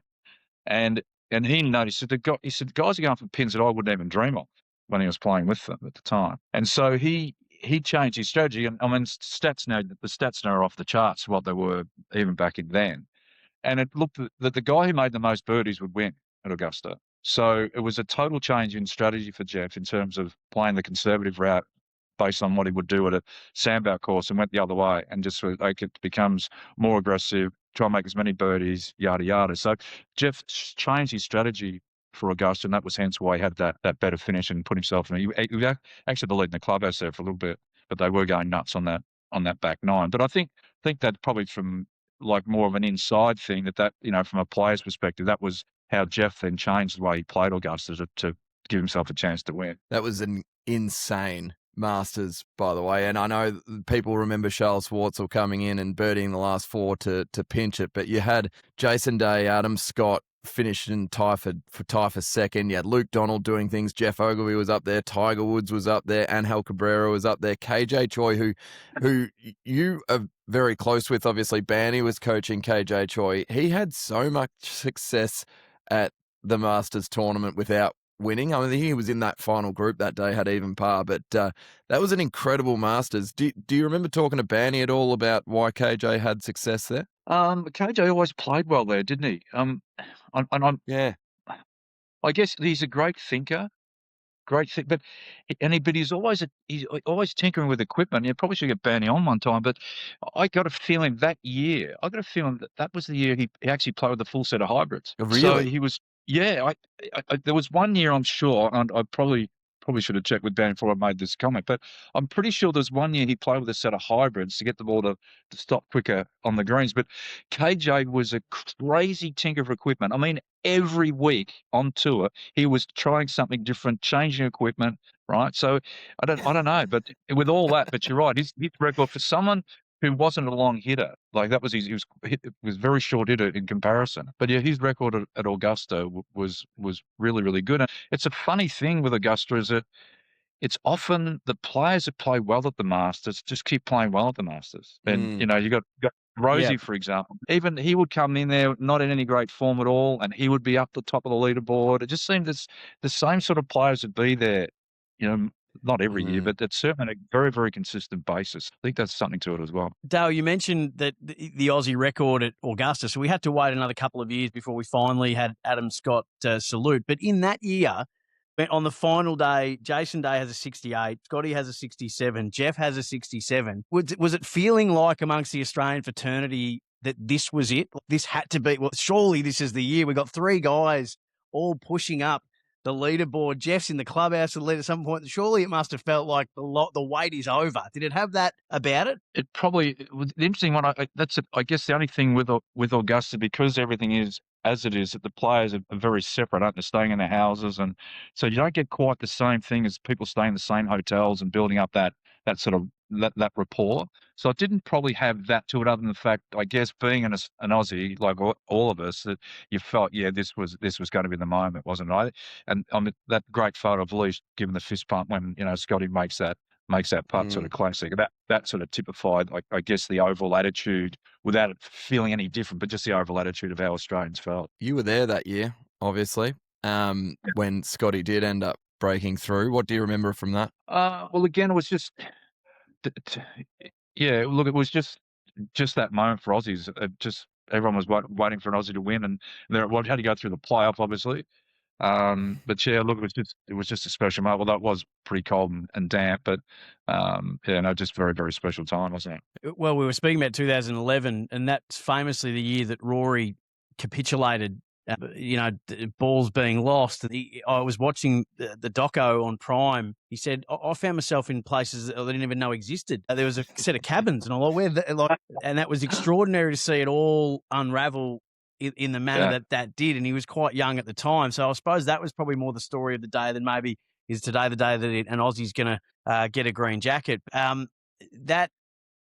Speaker 4: And he noticed that the guys are going for pins that I wouldn't even dream of when he was playing with them at the time. And so he he changed his strategy. And I mean, the stats now are off the charts, what they were even back in then. And it looked that the guy who made the most birdies would win at Augusta. So it was a total change in strategy for Geoff in terms of playing the conservative route based on what he would do at a sandbar course, and went the other way and just sort of, like, it becomes more aggressive, try and make as many birdies, yada, yada. So Geoff changed his strategy for Augusta, and that was hence why he had that better finish and put himself in. He was actually the lead in the clubhouse there for a little bit, but they were going nuts on that back nine. But I think that probably from like more of an inside thing that from a player's perspective, that was how Geoff then changed the way he played Augusta to give himself a chance to win.
Speaker 3: That was an insane Masters, by the way. And I know people remember Charles Schwartzel coming in and birdieing the last four to pinch it, but you had Jason Day, Adam Scott finished in tie for second. You had Luke Donald doing things. Geoff Ogilvy was up there. Tiger Woods was up there. Angel Cabrera was up there. KJ Choi, who you are very close with, obviously. Banny was coaching KJ Choi. He had so much success at the Masters tournament without winning. I mean, he was in that final group that day, had even par, but that was an incredible Masters. Do you remember talking to Banny at all about why KJ had success there?
Speaker 4: KJ always played well there, didn't he?
Speaker 3: Yeah.
Speaker 4: I guess he's a great thinker, but he's always tinkering with equipment. You probably should get Banny on one time, but I got a feeling that was the year he actually played with a full set of hybrids.
Speaker 3: Oh, really?
Speaker 4: So he was. Yeah, there was one year, I'm sure, and I probably should have checked with Banny before I made this comment, but I'm pretty sure there's one year he played with a set of hybrids to get the ball to stop quicker on the greens. But KJ was a crazy tinker of equipment. I mean, every week on tour, he was trying something different, changing equipment, right? So I don't know, but with all that, but you're right, his record for someone who wasn't a long hitter, like that was he was very short hitter in comparison. But yeah, his record at Augusta was really, really good. And it's a funny thing with Augusta is that it's often the players that play well at the Masters just keep playing well at the Masters. And you got Rosie, for example. Even he would come in there not in any great form at all, and he would be up the top of the leaderboard. It just seemed the same sort of players would be there, not every year, but it's certainly on a very, very consistent basis. I think that's something to it as well.
Speaker 1: Dale, you mentioned that the Aussie record at Augusta, so we had to wait another couple of years before we finally had Adam Scott salute. But in that year, on the final day, Jason Day has a 68, Scotty has a 67, Geoff has a 67. Was it feeling like amongst the Australian fraternity that this was it? This had to be, well, surely this is the year. We got three guys all pushing up the leaderboard. Geoff's in the clubhouse at some point. Surely it must have felt like the wait is over. Did it have that about it?
Speaker 4: It was the interesting one. I guess the only thing with Augusta, because everything is as it is, that the players are very separate, aren't they? Staying in their houses, and so you don't get quite the same thing as people staying in the same hotels and building up that sort of that rapport. So it didn't probably have that to it, other than the fact, I guess, being an Aussie, like all of us, that you felt, this was going to be the moment, wasn't it? And that great photo of Lee giving the fist pump when Scotty makes that putt, sort of classic. That sort of typified, I guess, the overall attitude, without it feeling any different, but just the overall attitude of how Australians felt.
Speaker 3: You were there that year, obviously, when Scotty did end up breaking through. What do you remember from that?
Speaker 4: Well, again, it was just, look, it was just that moment for Aussies. Just everyone was waiting for an Aussie to win, and they had to go through the playoff, obviously. But yeah, look, it was just a special moment. Well, that was pretty cold and damp, but just very, very special time, wasn't it?
Speaker 1: Well, we were speaking about 2011, and that's famously the year that Rory capitulated. Balls being lost. I was watching the doco on Prime. He said, I found myself in places that I didn't even know existed. There was a set of cabins, and and that was extraordinary to see it all unravel in the manner that did. And he was quite young at the time, so I suppose that was probably more the story of the day than maybe is today the day that an Aussie's going to get a green jacket.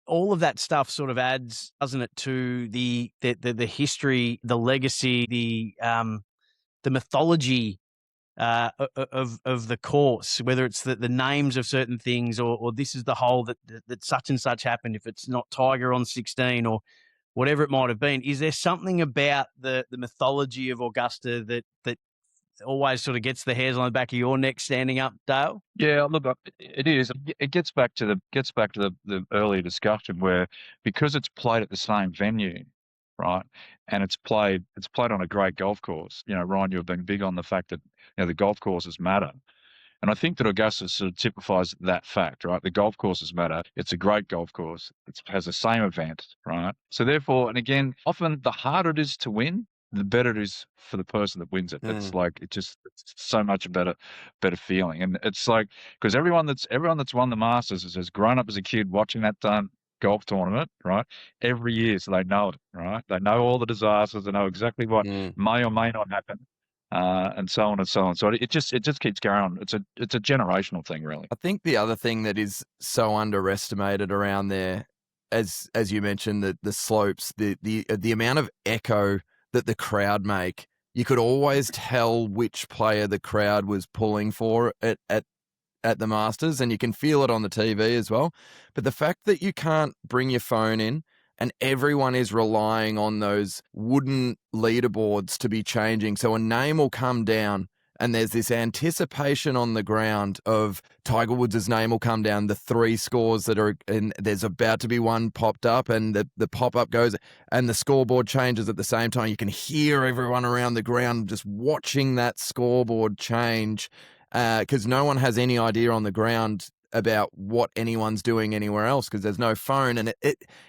Speaker 1: All of that stuff sort of adds, doesn't it, to the history, the legacy, the mythology of the course, whether it's the names of certain things or this is the hole that such and such happened, if it's not Tiger on 16 or whatever it might have been. Is there something about the mythology of Augusta that always sort of gets the hairs on the back of your neck standing up, Dale?
Speaker 4: Yeah, look, it is. It gets back to the earlier discussion where because it's played at the same venue, right, and it's played on a great golf course. You know, Ryan, you've been big on the fact that the golf courses matter. And I think that Augusta sort of typifies that fact, right? The golf courses matter. It's a great golf course. It has the same event, right? So therefore, and again, often the harder it is to win, the better it is for the person that wins it. It's like it's so much a better feeling. And it's like because everyone that's won the Masters has grown up as a kid watching that golf tournament, right? Every year, so they know it, right? They know all the disasters. They know exactly what may or may not happen. And so on and so on. So it just keeps going on. It's a generational thing, really.
Speaker 3: I think the other thing that is so underestimated around there, as you mentioned, the slopes, the amount of echo that the crowd make. You could always tell which player the crowd was pulling for at the Masters, and you can feel it on the TV as well. But the fact that you can't bring your phone in and everyone is relying on those wooden leaderboards to be changing. So a name will come down and there's this anticipation on the ground of Tiger Woods' name will come down, the 3 scores that are, and there's about to be one popped up and the pop-up goes and the scoreboard changes at the same time. You can hear everyone around the ground just watching that scoreboard change because no one has any idea on the ground about what anyone's doing anywhere else because there's no phone, and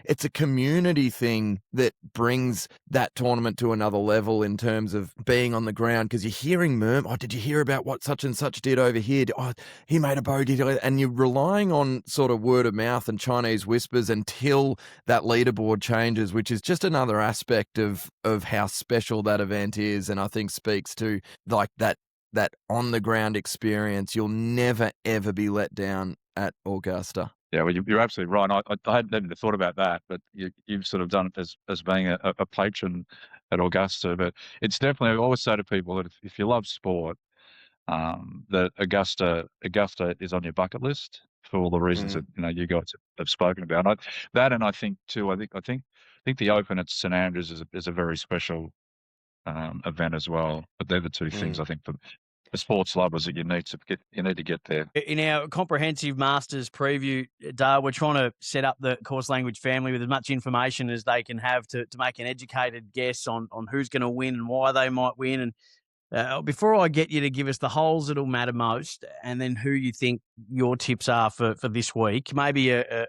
Speaker 3: it's a community thing that brings that tournament to another level in terms of being on the ground because you're hearing did you hear about what such and such did over here? Oh, he made a bogey, and you're relying on sort of word of mouth and Chinese whispers until that leaderboard changes, which is just another aspect of how special that event is, and I think speaks to like that on the ground experience. You'll never ever be let down at Augusta.
Speaker 4: Yeah, well, you're absolutely right. I hadn't even thought about that, but you've sort of done it as being a patron at Augusta. But it's definitely, I always say to people that if you love sport, that Augusta is on your bucket list for all the reasons that you guys have spoken about. And I think too. I think the Open at St Andrews is a very special event as well. But they're the two things I think for sports lovers that you need to get there.
Speaker 1: In our comprehensive Masters preview, Dale, we're trying to set up the Course Language family with as much information as they can have to make an educated guess on who's going to win and why they might win. And before I get you to give us the holes that'll matter most and then who you think your tips are for this week, maybe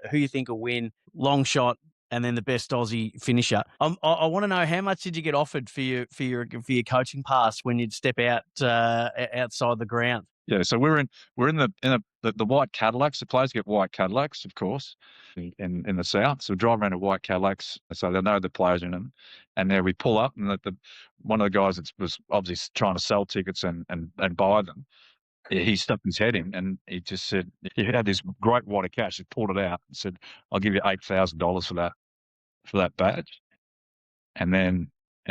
Speaker 1: who you think will win, long shot, and then the best Aussie finisher. I want to know, how much did you get offered for your coaching pass when you'd step out outside the ground?
Speaker 4: Yeah, so we're in the white Cadillacs. The players get white Cadillacs, of course, in the south. So we drive around in white Cadillacs, so they know the players in them. And there we pull up, and one of the guys that was obviously trying to sell tickets and buy them, he stuck his head in, and he just said he had this great wad of cash. He pulled it out and said, "I'll give you $8,000 for that badge." And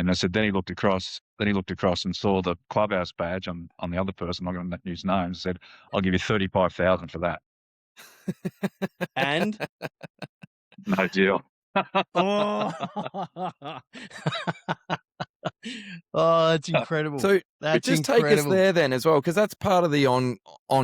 Speaker 4: I said, then he looked across and saw the clubhouse badge on the other person, I'm not going to use names, and said, "I'll give you $35,000 for that."
Speaker 1: And
Speaker 4: no deal.
Speaker 1: Oh, that's incredible.
Speaker 3: So
Speaker 1: that's
Speaker 3: just
Speaker 1: incredible.
Speaker 3: Take us there then as well, because that's part of the on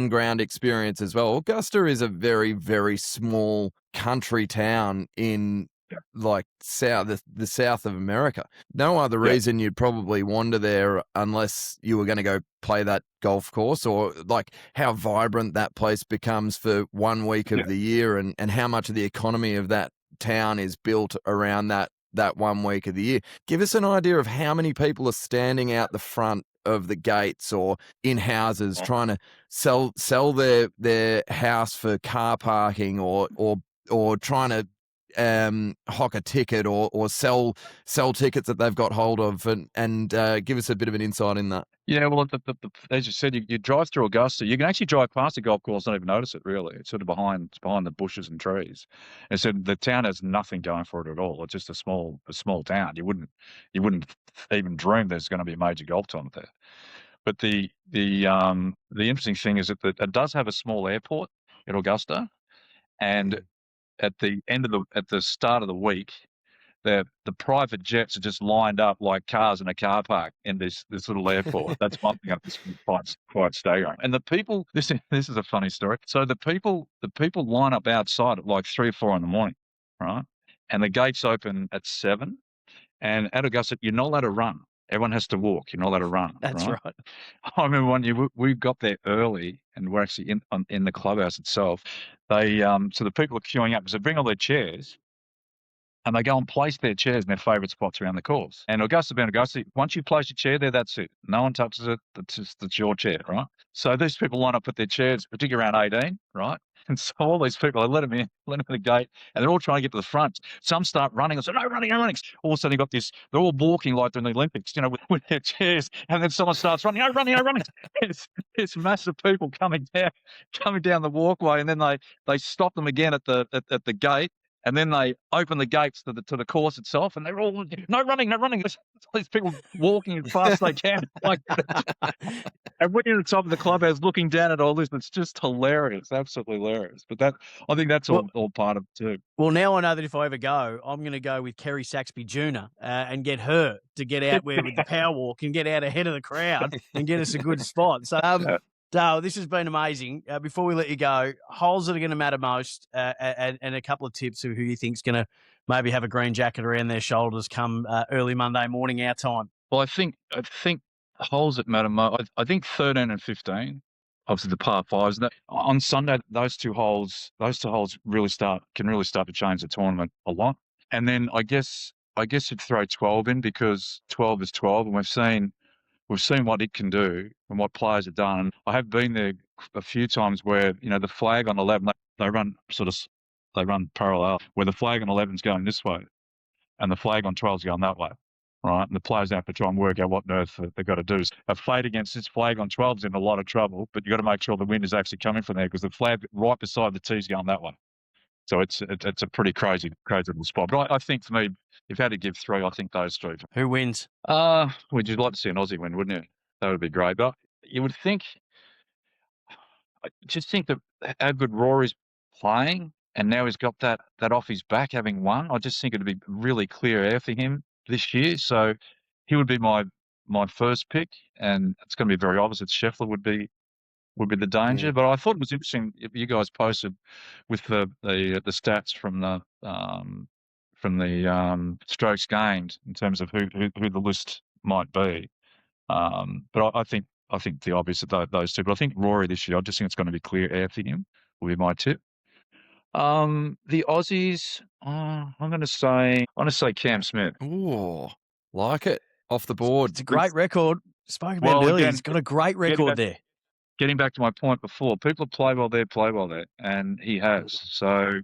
Speaker 3: ground experience as well. Augusta is a very, very small country town in like the south of America. No other reason you'd probably wander there unless you were going to go play that golf course, or like how vibrant that place becomes for 1 week of the year, and how much of the economy of that town is built around that 1 week of the year. Give us an idea of how many people are standing out the front of the gates or in houses trying to sell their house for car parking, or trying to hock a ticket or sell tickets that they've got hold of, and give us a bit of an insight in that.
Speaker 4: Yeah, well, as you said, you drive through Augusta. You can actually drive past the golf course, not even notice it. Really, it's sort of behind the bushes and trees. And so the town has nothing going for it at all. It's just a small town. You wouldn't even dream there's going to be a major golf tournament there. But the interesting thing is that it does have a small airport at Augusta, and at the start of the week, the private jets are just lined up like cars in a car park in this little airport. That's one thing I just find quite staggering. And the people, this is a funny story. So the people line up outside at like 3 or 4 in the morning, right? And the gates open at 7. And at Augusta, you're not allowed to run. Everyone has to walk. You're not allowed to run.
Speaker 1: That's
Speaker 4: right.
Speaker 1: right.
Speaker 4: I remember one year we got there early, and we're actually in the clubhouse itself. They so the people are queuing up because they bring all their chairs, and they go and place their chairs in their favourite spots around the course. And Augusta being Augusta, once you place your chair there, that's it. No one touches it. It's your chair, right? So these people line up with their chairs, particularly around 18, right? And so all these people, they let them in the gate, and they're all trying to get to the front. Some start running. I said, no running, no running. All of a sudden, you got this, they're all walking like they're in the Olympics, with their chairs. And then someone starts running, no running, no running. It's massive people coming down the walkway. And then they stop them again at the gate. And then they open the gates to the course itself, and they're all, no running, no running. These people walking as fast as they can. And when you're at the top of the clubhouse looking down at all this, it's just hilarious, absolutely hilarious. But I think that's all part of it too.
Speaker 1: Well, now I know that if I ever go, I'm going to go with Kerry Saxby Jr. And get her to get out with the power walk and get out ahead of the crowd and get us a good spot. So, Dale, this has been amazing. Before we let you go, holes that are going to matter most, and a couple of tips of who you think is going to maybe have a green jacket around their shoulders come early Monday morning our time.
Speaker 4: Well, I think holes that matter most. I think 13 and 15, obviously the par fives. On Sunday, those two holes really can really start to change the tournament a lot. And then I guess you'd throw 12 in, because 12 is 12, and we've seen what it can do and what players have done. And I have been there a few times where, the flag on 11, they run parallel, where the flag on 11 is going this way and the flag on 12 is going that way, right? And the players have to try and work out what on earth they've got to do. A fade against this flag on 12 is in a lot of trouble, but you've got to make sure the wind is actually coming from there, because the flag right beside the tee is going that way. So it's a pretty crazy little spot. But I think, for me, if you had to give 3, I think those 3.
Speaker 1: Who wins?
Speaker 4: Would you like to see an Aussie win, wouldn't you? That would be great. But you would think, I just think that how good Rory's playing, and now he's got that off his back, having won. I just think it'd be really clear air for him this year. So he would be my first pick, and it's going to be very obvious that Scheffler would be the danger. But I thought it was interesting if you guys posted with the stats from the strokes gained in terms of who the list might be. But I think the obvious are those two. But I think Rory this year, I just think it's going to be clear air for him, will be my tip. The Aussies, I'm going to say Cam Smith.
Speaker 3: Ooh, like it. Off the board.
Speaker 1: It's a great record. Spoke about it earlier. He's got a great record there.
Speaker 4: Getting back to my point before, people play well there, and he has. So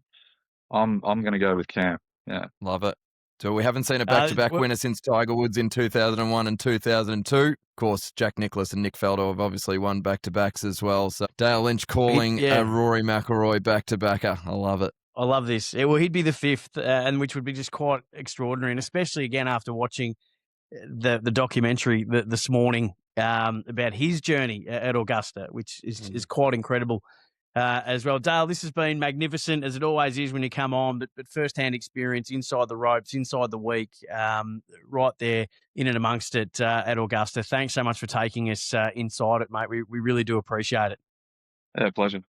Speaker 4: I'm going to go with Cam. Yeah,
Speaker 3: love it. So we haven't seen a back-to-back winner since Tiger Woods in 2001 and 2002. Of course, Jack Nicklaus and Nick Faldo have obviously won back-to-backs as well. So Dale Lynch calling a Rory McIlroy back-to-backer. I love it.
Speaker 1: I love this. Well, he'd be the 5th, and which would be just quite extraordinary, and especially again after watching the documentary this morning about his journey at Augusta, which is quite incredible as well. Dale, this has been magnificent, as it always is when you come on, but first-hand experience inside the ropes, inside the week, right there in and amongst it at Augusta. Thanks so much for taking us inside it, mate. We really do appreciate it.
Speaker 4: Yeah, pleasure.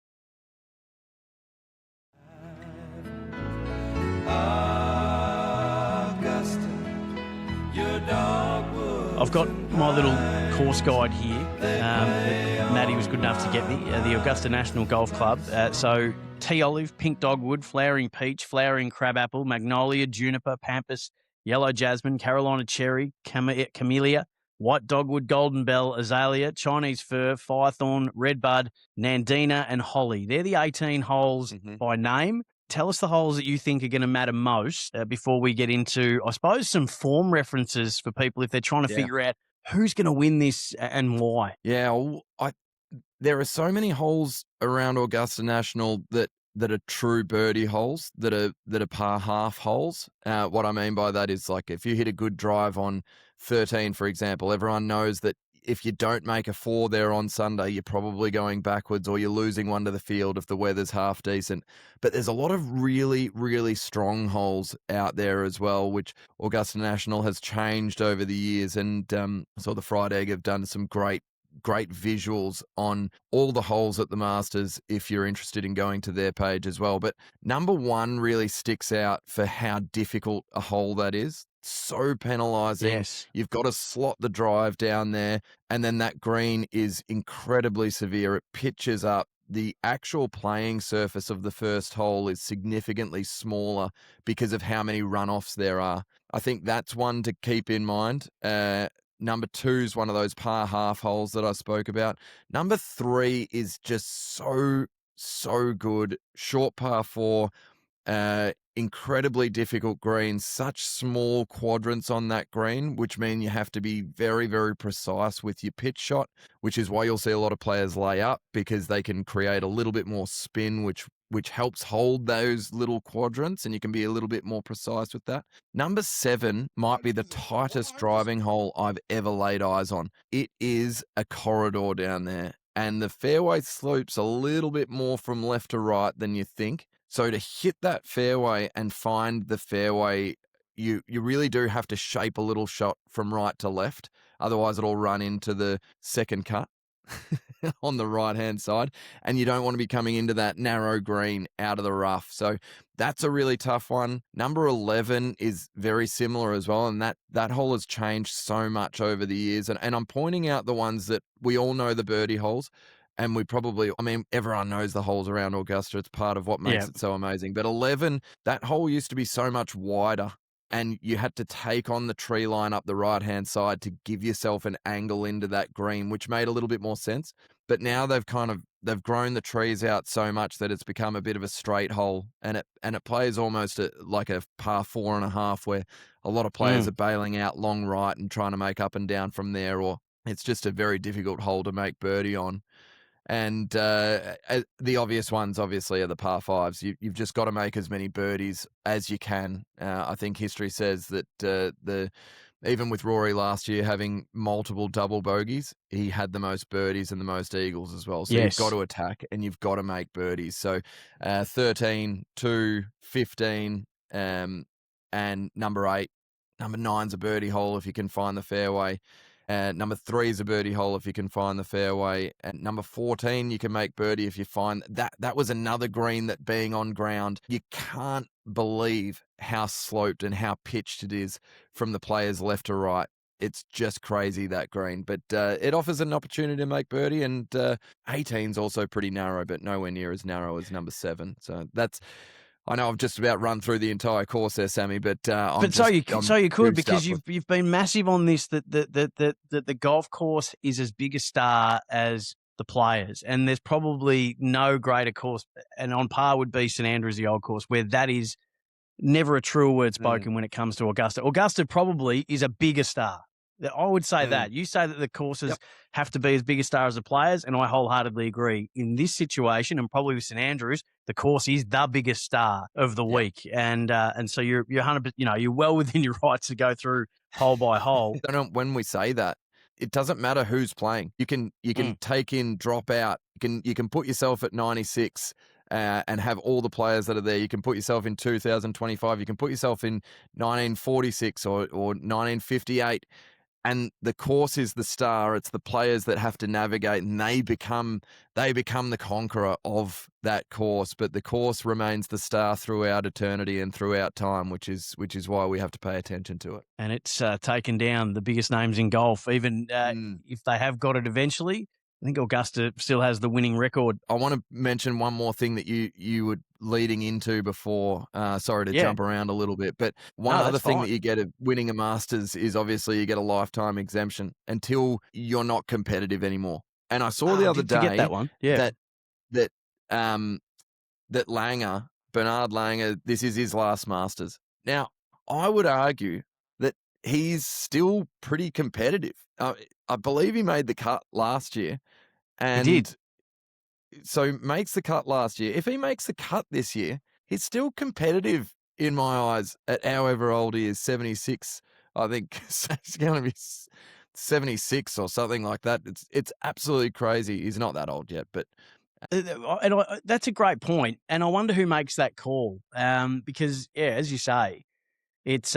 Speaker 1: I've got my little course guide here that Maddie was good enough to get me, the Augusta National Golf Club. So tea olive, pink dogwood, flowering peach, flowering crabapple, magnolia, juniper, pampas, yellow jasmine, Carolina cherry, camellia, white dogwood, golden bell, azalea, Chinese fir, firethorn, redbud, nandina, and holly. They're the 18 holes by name. Tell us the holes that you think are going to matter most before we get into, I suppose, some form references for people if they're trying to figure out who's going to win this and why.
Speaker 3: Yeah, there are so many holes around Augusta National that are true birdie holes, that are par half holes. What I mean by that is, like, if you hit a good drive on 13, for example, everyone knows that if you don't make a 4 there on Sunday, you're probably going backwards, or you're losing one to the field if the weather's half decent. But there's a lot of really, really strong holes out there as well, which Augusta National has changed over the years. And I saw the Fried Egg have done some great visuals on all the holes at the Masters if you're interested in going to their page as well. But number 1 really sticks out for how difficult a hole that is. So penalising.
Speaker 1: Yes.
Speaker 3: You've got to slot the drive down there, and then that green is incredibly severe. It pitches up. The actual playing surface of the first hole is significantly smaller because of how many runoffs there are. I think that's one to keep in mind. Number 2 is one of those par half holes that I spoke about. Number 3 is just so good. Short par 4, incredibly difficult green, such small quadrants on that green, which mean you have to be very, very precise with your pitch shot, which is why you'll see a lot of players lay up, because they can create a little bit more spin, which helps hold those little quadrants, and you can be a little bit more precise with that. Number 7 might be the tightest driving hole I've ever laid eyes on. It is a corridor down there, and the fairway slopes a little bit more from left to right than you think. So to hit that fairway and find the fairway, you really do have to shape a little shot from right to left. Otherwise, it'll run into the second cut on the right-hand side, and you don't want to be coming into that narrow green out of the rough. So that's a really tough one. Number 11 is very similar as well, and that hole has changed so much over the years. And I'm pointing out the ones that we all know, the birdie holes. And everyone knows the holes around Augusta. It's part of what makes it so amazing. But 11, that hole used to be so much wider, and you had to take on the tree line up the right-hand side to give yourself an angle into that green, which made a little bit more sense. But now they've grown the trees out so much that it's become a bit of a straight hole, and it plays almost like a par 4.5, where a lot of players are bailing out long right and trying to make up and down from there, or it's just a very difficult hole to make birdie on. And the obvious ones, obviously, are the par 5s. You've just got to make as many birdies as you can. I think history says that even with Rory last year having multiple double bogeys, he had the most birdies and the most eagles as well. So You've got to attack and you've got to make birdies. So 13, 2, 15, and number 8. Number 9's a birdie hole if you can find the fairway. Number 3 is a birdie hole if you can find the fairway. And number 14, you can make birdie if you find that. That was another green that, being on ground, you can't believe how sloped and how pitched it is from the players left to right. It's just crazy, that green. But it offers an opportunity to make birdie, and 18's also pretty narrow, but nowhere near as narrow as number 7. So that's... I know I've just about run through the entire course there, Sammy, but
Speaker 1: you could, because you've been massive on this, that the golf course is as big a star as the players, and there's probably no greater course, and on par would be St Andrews, the old course, where that is never a truer word spoken when it comes to Augusta. Augusta probably is a bigger star. I would say that. You say that the courses have to be as big a star as the players, and I wholeheartedly agree. In this situation, and probably with St Andrews, the course is the biggest star of the week, and so you're 100%. You're well within your rights to go through hole by hole.
Speaker 3: When we say that, it doesn't matter who's playing. You can take in, drop out. You can put yourself at 96. And have all the players that are there. You can put yourself in 2025. You can put yourself in 1946 or 1958. And the course is the star. It's the players that have to navigate, and they become the conqueror of that course. But the course remains the star throughout eternity and throughout time, which is why we have to pay attention to it.
Speaker 1: And it's taken down the biggest names in golf, even if they have got it eventually. I think Augusta still has the winning record.
Speaker 3: I want to mention one more thing that you were leading into before. Sorry to jump around a little bit, but one other thing that you get at winning a Masters is obviously you get a lifetime exemption until you're not competitive anymore. And I saw the other day
Speaker 1: that one.
Speaker 3: that Langer, Bernard Langer, this is his last Masters. Now, I would argue that he's still pretty competitive. I believe he made the cut last year. And
Speaker 1: he did.
Speaker 3: So makes the cut last year. If he makes the cut this year, he's still competitive in my eyes at however old he is, 76. I think he's going to be 76 or something like that. It's absolutely crazy. He's not that old yet, but
Speaker 1: That's a great point, and I wonder who makes that call. Because as you say, it's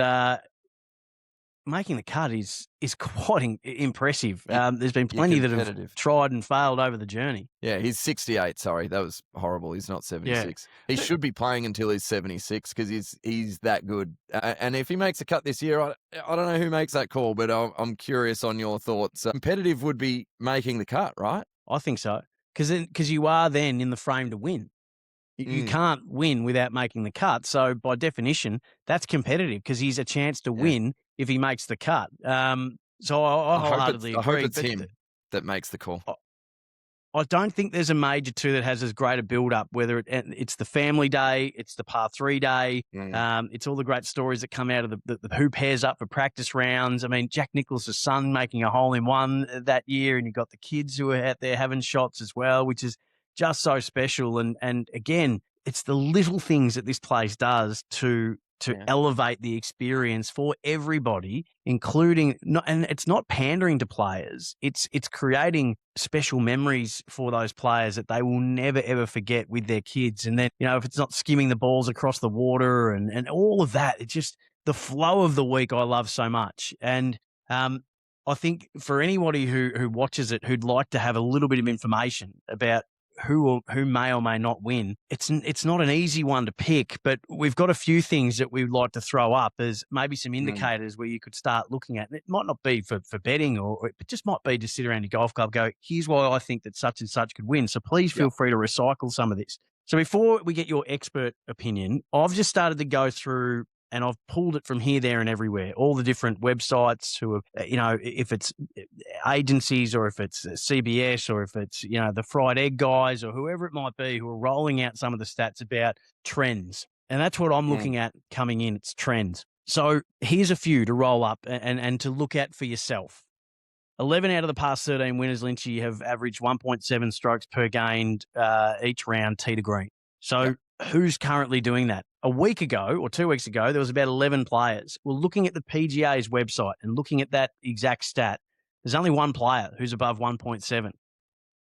Speaker 1: making the cut is quite impressive. There's been plenty that have
Speaker 3: competitive.
Speaker 1: tried and failed over the journey.
Speaker 3: Yeah, he's 68. Sorry, that was horrible. He's not 76. He should be playing until he's 76 because he's that good. And if he makes a cut this year, I don't know who makes that call, but I'm curious on your thoughts. Competitive would be making the cut, right?
Speaker 1: I think so, because you are then in the frame to win. You can't win without making the cut. So by definition, that's competitive because he's a chance to win if he makes the cut. So I wholeheartedly agree.
Speaker 3: I hope it's him that makes the call.
Speaker 1: I don't think there's a major two that has as great a build-up, whether it's the family day, it's the par 3 day, it's all the great stories that come out of the who pairs up for practice rounds. I mean, Jack Nicklaus' son making a hole-in-one that year, and you've got the kids who are out there having shots as well, which is just so special. And again, it's the little things that this place does to elevate the experience for everybody, including and it's not pandering to players. It's creating special memories for those players that they will never ever forget with their kids. And then, if it's not skimming the balls across the water and all of that, it's just the flow of the week I love so much. And I think for anybody who watches it, who'd like to have a little bit of information about who may or may not win, it's not an easy one to pick, but we've got a few things that we'd like to throw up as maybe some indicators where you could start looking at. And it might not be for betting, or it just might be to sit around your golf club, go, here's why I think that such and such could win. So please feel free to recycle some of this. So before we get your expert opinion, I've just started to go through and I've pulled it from here, there, and everywhere. All the different websites who are, if it's agencies or if it's CBS or if it's, the fried egg guys or whoever it might be who are rolling out some of the stats about trends. And that's what I'm looking at coming in. It's trends. So here's a few to roll up and to look at for yourself. 11 out of the past 13 winners, Lynchy, have averaged 1.7 strokes per gained each round, tee to green. So who's currently doing that? A week ago or 2 weeks ago, there was about 11 players. Well, looking at the PGA's website and looking at that exact stat, there's only one player who's above 1.7,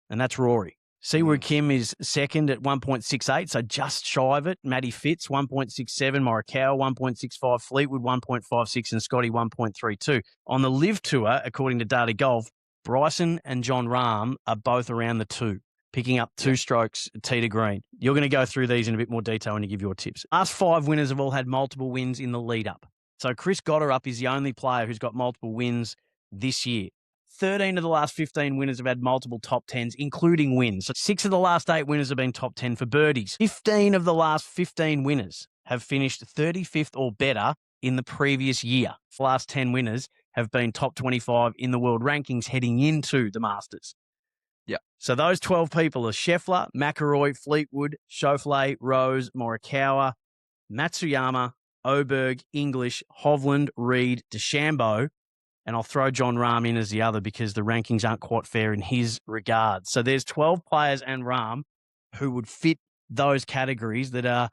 Speaker 1: and that's Rory. Siwoo Kim is second at 1.68, so just shy of it. Matty Fitz, 1.67, Morikawa, 1.65, Fleetwood, 1.56, and Scotty, 1.32. On the Live Tour, according to Data Golf, Bryson and John Rahm are both around the 2, picking up 2 strokes tee to green. You're going to go through these in a bit more detail when you give your tips. Last 5 winners have all had multiple wins in the lead-up. So Chris Gotterup is the only player who's got multiple wins this year. 13 of the last 15 winners have had multiple top 10s, including wins. So 6 of the last 8 winners have been top 10 for birdies. 15 of the last 15 winners have finished 35th or better in the previous year. The last 10 winners have been top 25 in the world rankings heading into the Masters.
Speaker 3: Yeah.
Speaker 1: So those 12 people are Scheffler, McIlroy, Fleetwood, Schauffele, Rose, Morikawa, Matsuyama, Oberg, English, Hovland, Reed, DeChambeau, and I'll throw John Rahm in as the other because the rankings aren't quite fair in his regard. So there's 12 players and Rahm who would fit those categories that are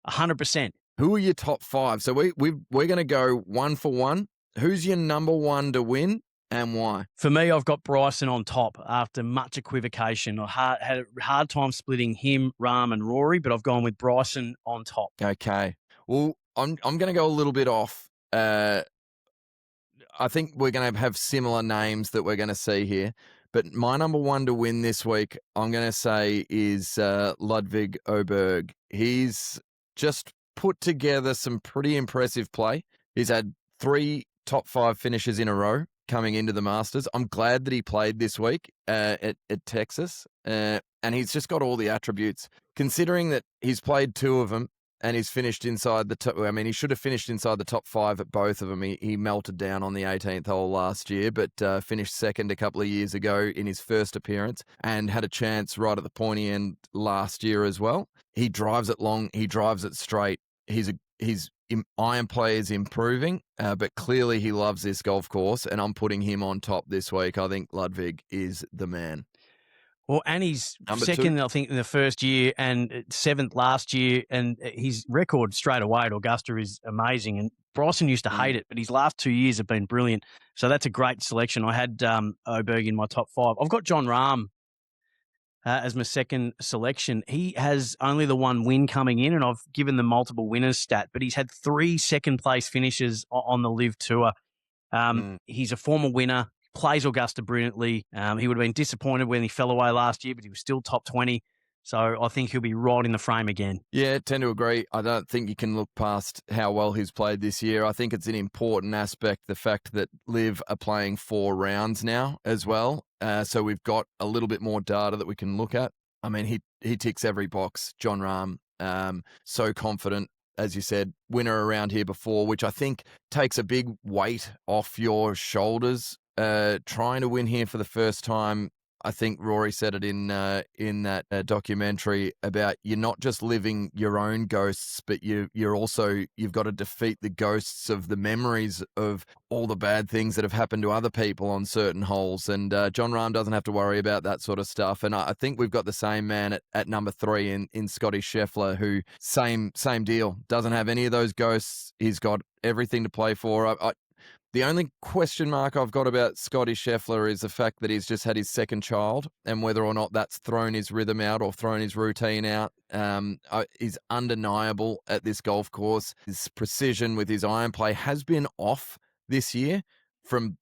Speaker 1: 100%.
Speaker 3: Who are your top 5? So we're going to go one for one. Who's your number 1 to win and why?
Speaker 1: For me, I've got Bryson on top after much equivocation. I had a hard time splitting him, Rahm, and Rory, but I've gone with Bryson on top.
Speaker 3: Okay. Well, I'm going to go a little bit off. I think we're going to have similar names that we're going to see here. But my number 1 to win this week, I'm going to say, is Ludvig Åberg. He's just put together some pretty impressive play. He's had 3 top 5 finishes in a row coming into the Masters. I'm glad that he played this week at Texas. And he's just got all the attributes. Considering that he's played 2 of them, and he's finished inside the top. I mean, he should have finished inside the top 5 at both of them. He melted down on the 18th hole last year, but finished second a couple of years ago in his first appearance and had a chance right at the pointy end last year as well. He drives it long. He drives it straight. His iron play is improving, but clearly he loves this golf course, and I'm putting him on top this week. I think Ludvig is the man.
Speaker 1: Well, and he's
Speaker 3: Number
Speaker 1: second,
Speaker 3: two.
Speaker 1: I think, in the first year and seventh last year. And his record straight away at Augusta is amazing. And Bryson used to hate it, but his last 2 years have been brilliant. So that's a great selection. I had Oberg in my top 5. I've got John Rahm as my second selection. He has only the one win coming in, and I've given the multiple winners stat, but he's had 3 second-place finishes on the Live Tour. He's a former winner, plays Augusta brilliantly. He would have been disappointed when he fell away last year, but he was still top 20. So I think he'll be right in the frame again.
Speaker 3: Yeah, tend to agree. I don't think you can look past how well he's played this year. I think it's an important aspect, the fact that Liv are playing 4 rounds now as well. So we've got a little bit more data that we can look at. I mean, he ticks every box, John Rahm. So confident, as you said, winner around here before, which I think takes a big weight off your shoulders. Trying to win here for the first time. I think Rory said it in that documentary about you're not just living your own ghosts, but you've got to defeat the ghosts of the memories of all the bad things that have happened to other people on certain holes. And John Rahm doesn't have to worry about that sort of stuff. And I think we've got the same man at number 3 in Scotty Scheffler, who same deal, doesn't have any of those ghosts. He's got everything to play for. The only question mark I've got about Scotty Scheffler is the fact that he's just had his second child, and whether or not that's thrown his rhythm out or thrown his routine out is undeniable at this golf course. His precision with his iron play has been off this year from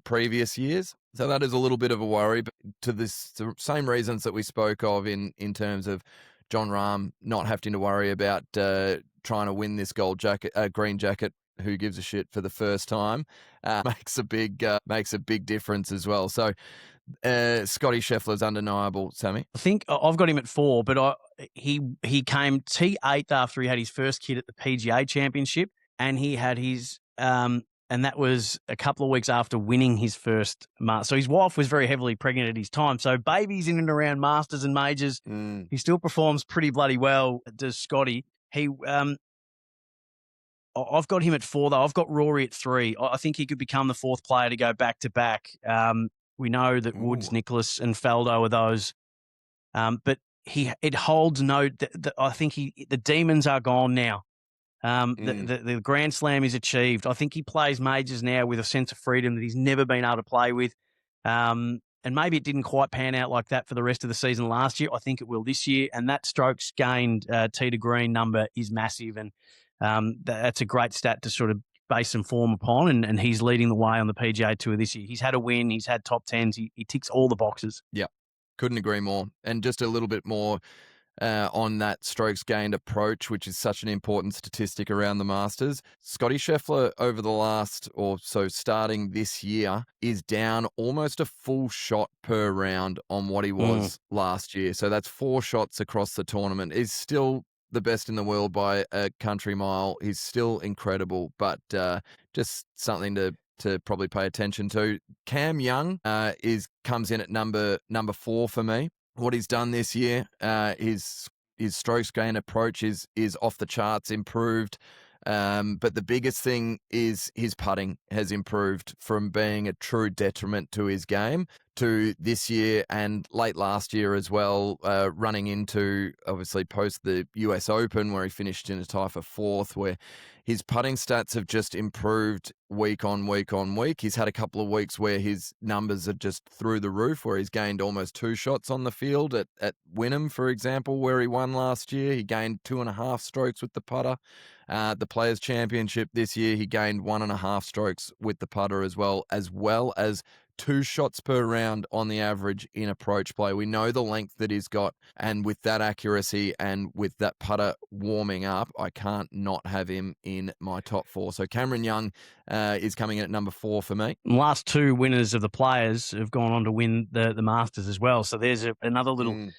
Speaker 3: previous years. So that is a little bit of a worry, but the same reasons that we spoke of in terms of John Rahm not having to worry about trying to win this green jacket. Who gives a shit for the first time makes a big difference as well. So Scotty Scheffler's undeniable, Sammy.
Speaker 1: I think I've got him at 4, but he came T8 after he had his first kid at the PGA Championship, and he had his and that was a couple of weeks after winning his first Masters. So his wife was very heavily pregnant at his time. So babies in and around Masters and majors, he still performs pretty bloody well. Does Scotty? I've got him at 4, though. I've got Rory at 3. I think he could become the 4th player to go back-to-back. We know that Woods, Nicklaus, and Faldo are those. But it holds no... I think the demons are gone now. The Grand Slam is achieved. I think he plays majors now with a sense of freedom that he's never been able to play with. And maybe it didn't quite pan out like that for the rest of the season last year. I think it will this year. And that strokes gained tee to green number is massive. And that's a great stat to sort of base some form upon, and he's leading the way on the PGA Tour this year. He's had a win. He's had top 10s. He ticks all the boxes.
Speaker 3: Yeah, couldn't agree more. And just a little bit more on that strokes gained approach, which is such an important statistic around the Masters. Scotty Scheffler over the last, or so starting this year, is down almost a full shot per round on what he was last year. So that's 4 shots across the tournament. Is still the best in the world by a country mile. He's still incredible, but just something to probably pay attention to. Cam Young comes in at number 4 for me. What he's done this year, his strokes gain approach is off the charts, improved. But the biggest thing is his putting has improved from being a true detriment to his game to this year and late last year as well, running into obviously post the US Open where he finished in a tie for 4th, where his putting stats have just improved week on week on week. He's had a couple of weeks where his numbers are just through the roof, where he's gained almost 2 shots on the field at Wynnum, for example, where he won last year. He gained 2.5 strokes with the putter. The Players' Championship this year, he gained 1.5 strokes with the putter as well as 2 shots per round on the average in approach play. We know the length that he's got, and with that accuracy and with that putter warming up, I can't not have him in my top 4. So Cameron Young is coming in at number 4 for me.
Speaker 1: Last 2 winners of the Players have gone on to win the Masters as well. So there's another little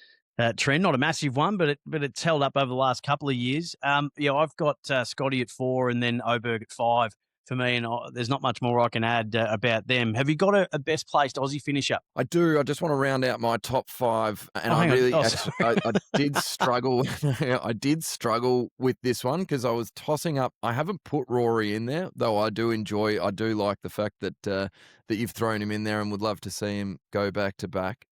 Speaker 1: trend, not a massive one, but it's held up over the last couple of years. I've got Scotty at 4 and then Oberg at 5 for me, and there's not much more I can add about them. Have you got a best placed Aussie finisher?
Speaker 3: I do. I just want to round out my top 5, and I did struggle. I did struggle with this one because I was tossing up. I haven't put Rory in there, though. I do like the fact that you've thrown him in there, and would love to see him go back to back.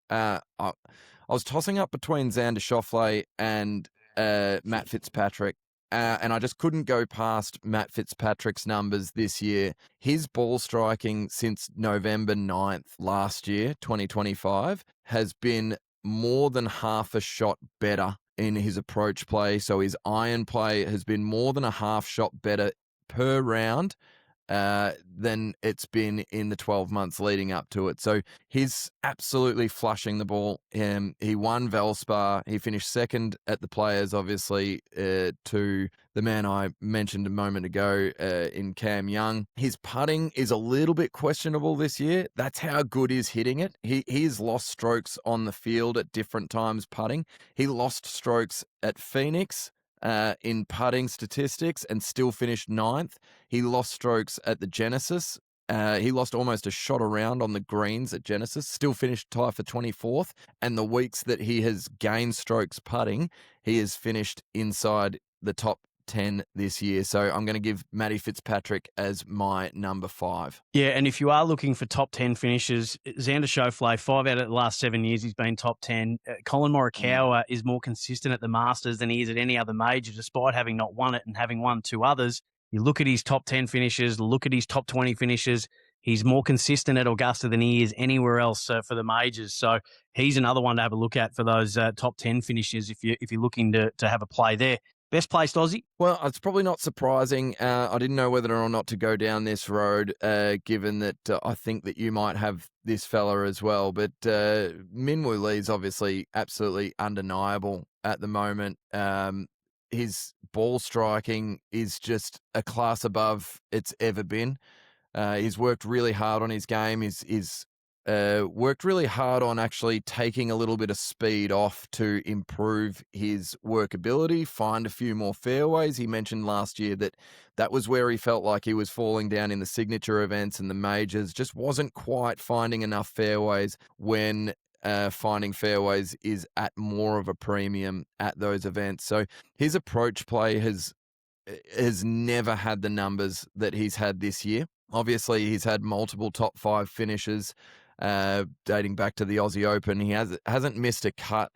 Speaker 3: I was tossing up between Xander Schauffele and Matt Fitzpatrick. And I just couldn't go past Matt Fitzpatrick's numbers this year. His ball striking since November 9th last year, 2025, has been more than half a shot better in his approach play. So his iron play has been more than a half shot better per round than it's been in the 12 months leading up to it. So he's absolutely flushing the ball. He won Valspar. He finished second at the Players, obviously, to the man I mentioned a moment ago in Cam Young. His putting is a little bit questionable this year. That's how good he's hitting it. He's lost strokes on the field at different times putting. He lost strokes at Phoenix in putting statistics and still finished 9th. He lost strokes at the Genesis. He lost almost a shot around on the greens at Genesis, still finished tied for 24th. And the weeks that he has gained strokes putting, he has finished inside the top 10 this year. So I'm going to give Matty Fitzpatrick as my number 5.
Speaker 1: Yeah, and if you are looking for top 10 finishes, Xander Schauffele, 5 out of the last 7 years, he's been top 10. Colin Morikawa is more consistent at the Masters than he is at any other major, despite having not won it and having won 2 others. You look at his top 10 finishes, look at his top 20 finishes, he's more consistent at Augusta than he is anywhere else for the majors. So he's another one to have a look at for those top 10 finishes if you're looking to have a play there. Best placed Aussie?
Speaker 3: Well, it's probably not surprising. I didn't know whether or not to go down this road, given that I think that you might have this fella as well. But Min Woo Lee is obviously absolutely undeniable at the moment. His ball striking is just a class above it's ever been. He's worked really hard on his game. He's worked really hard on actually taking a little bit of speed off to improve his workability, find a few more fairways. He mentioned last year that was where he felt like he was falling down in the signature events and the majors, just wasn't quite finding enough fairways when finding fairways is at more of a premium at those events. So his approach play has never had the numbers that he's had this year. Obviously, he's had multiple top 5 finishes dating back to the Aussie Open. He hasn't missed a cut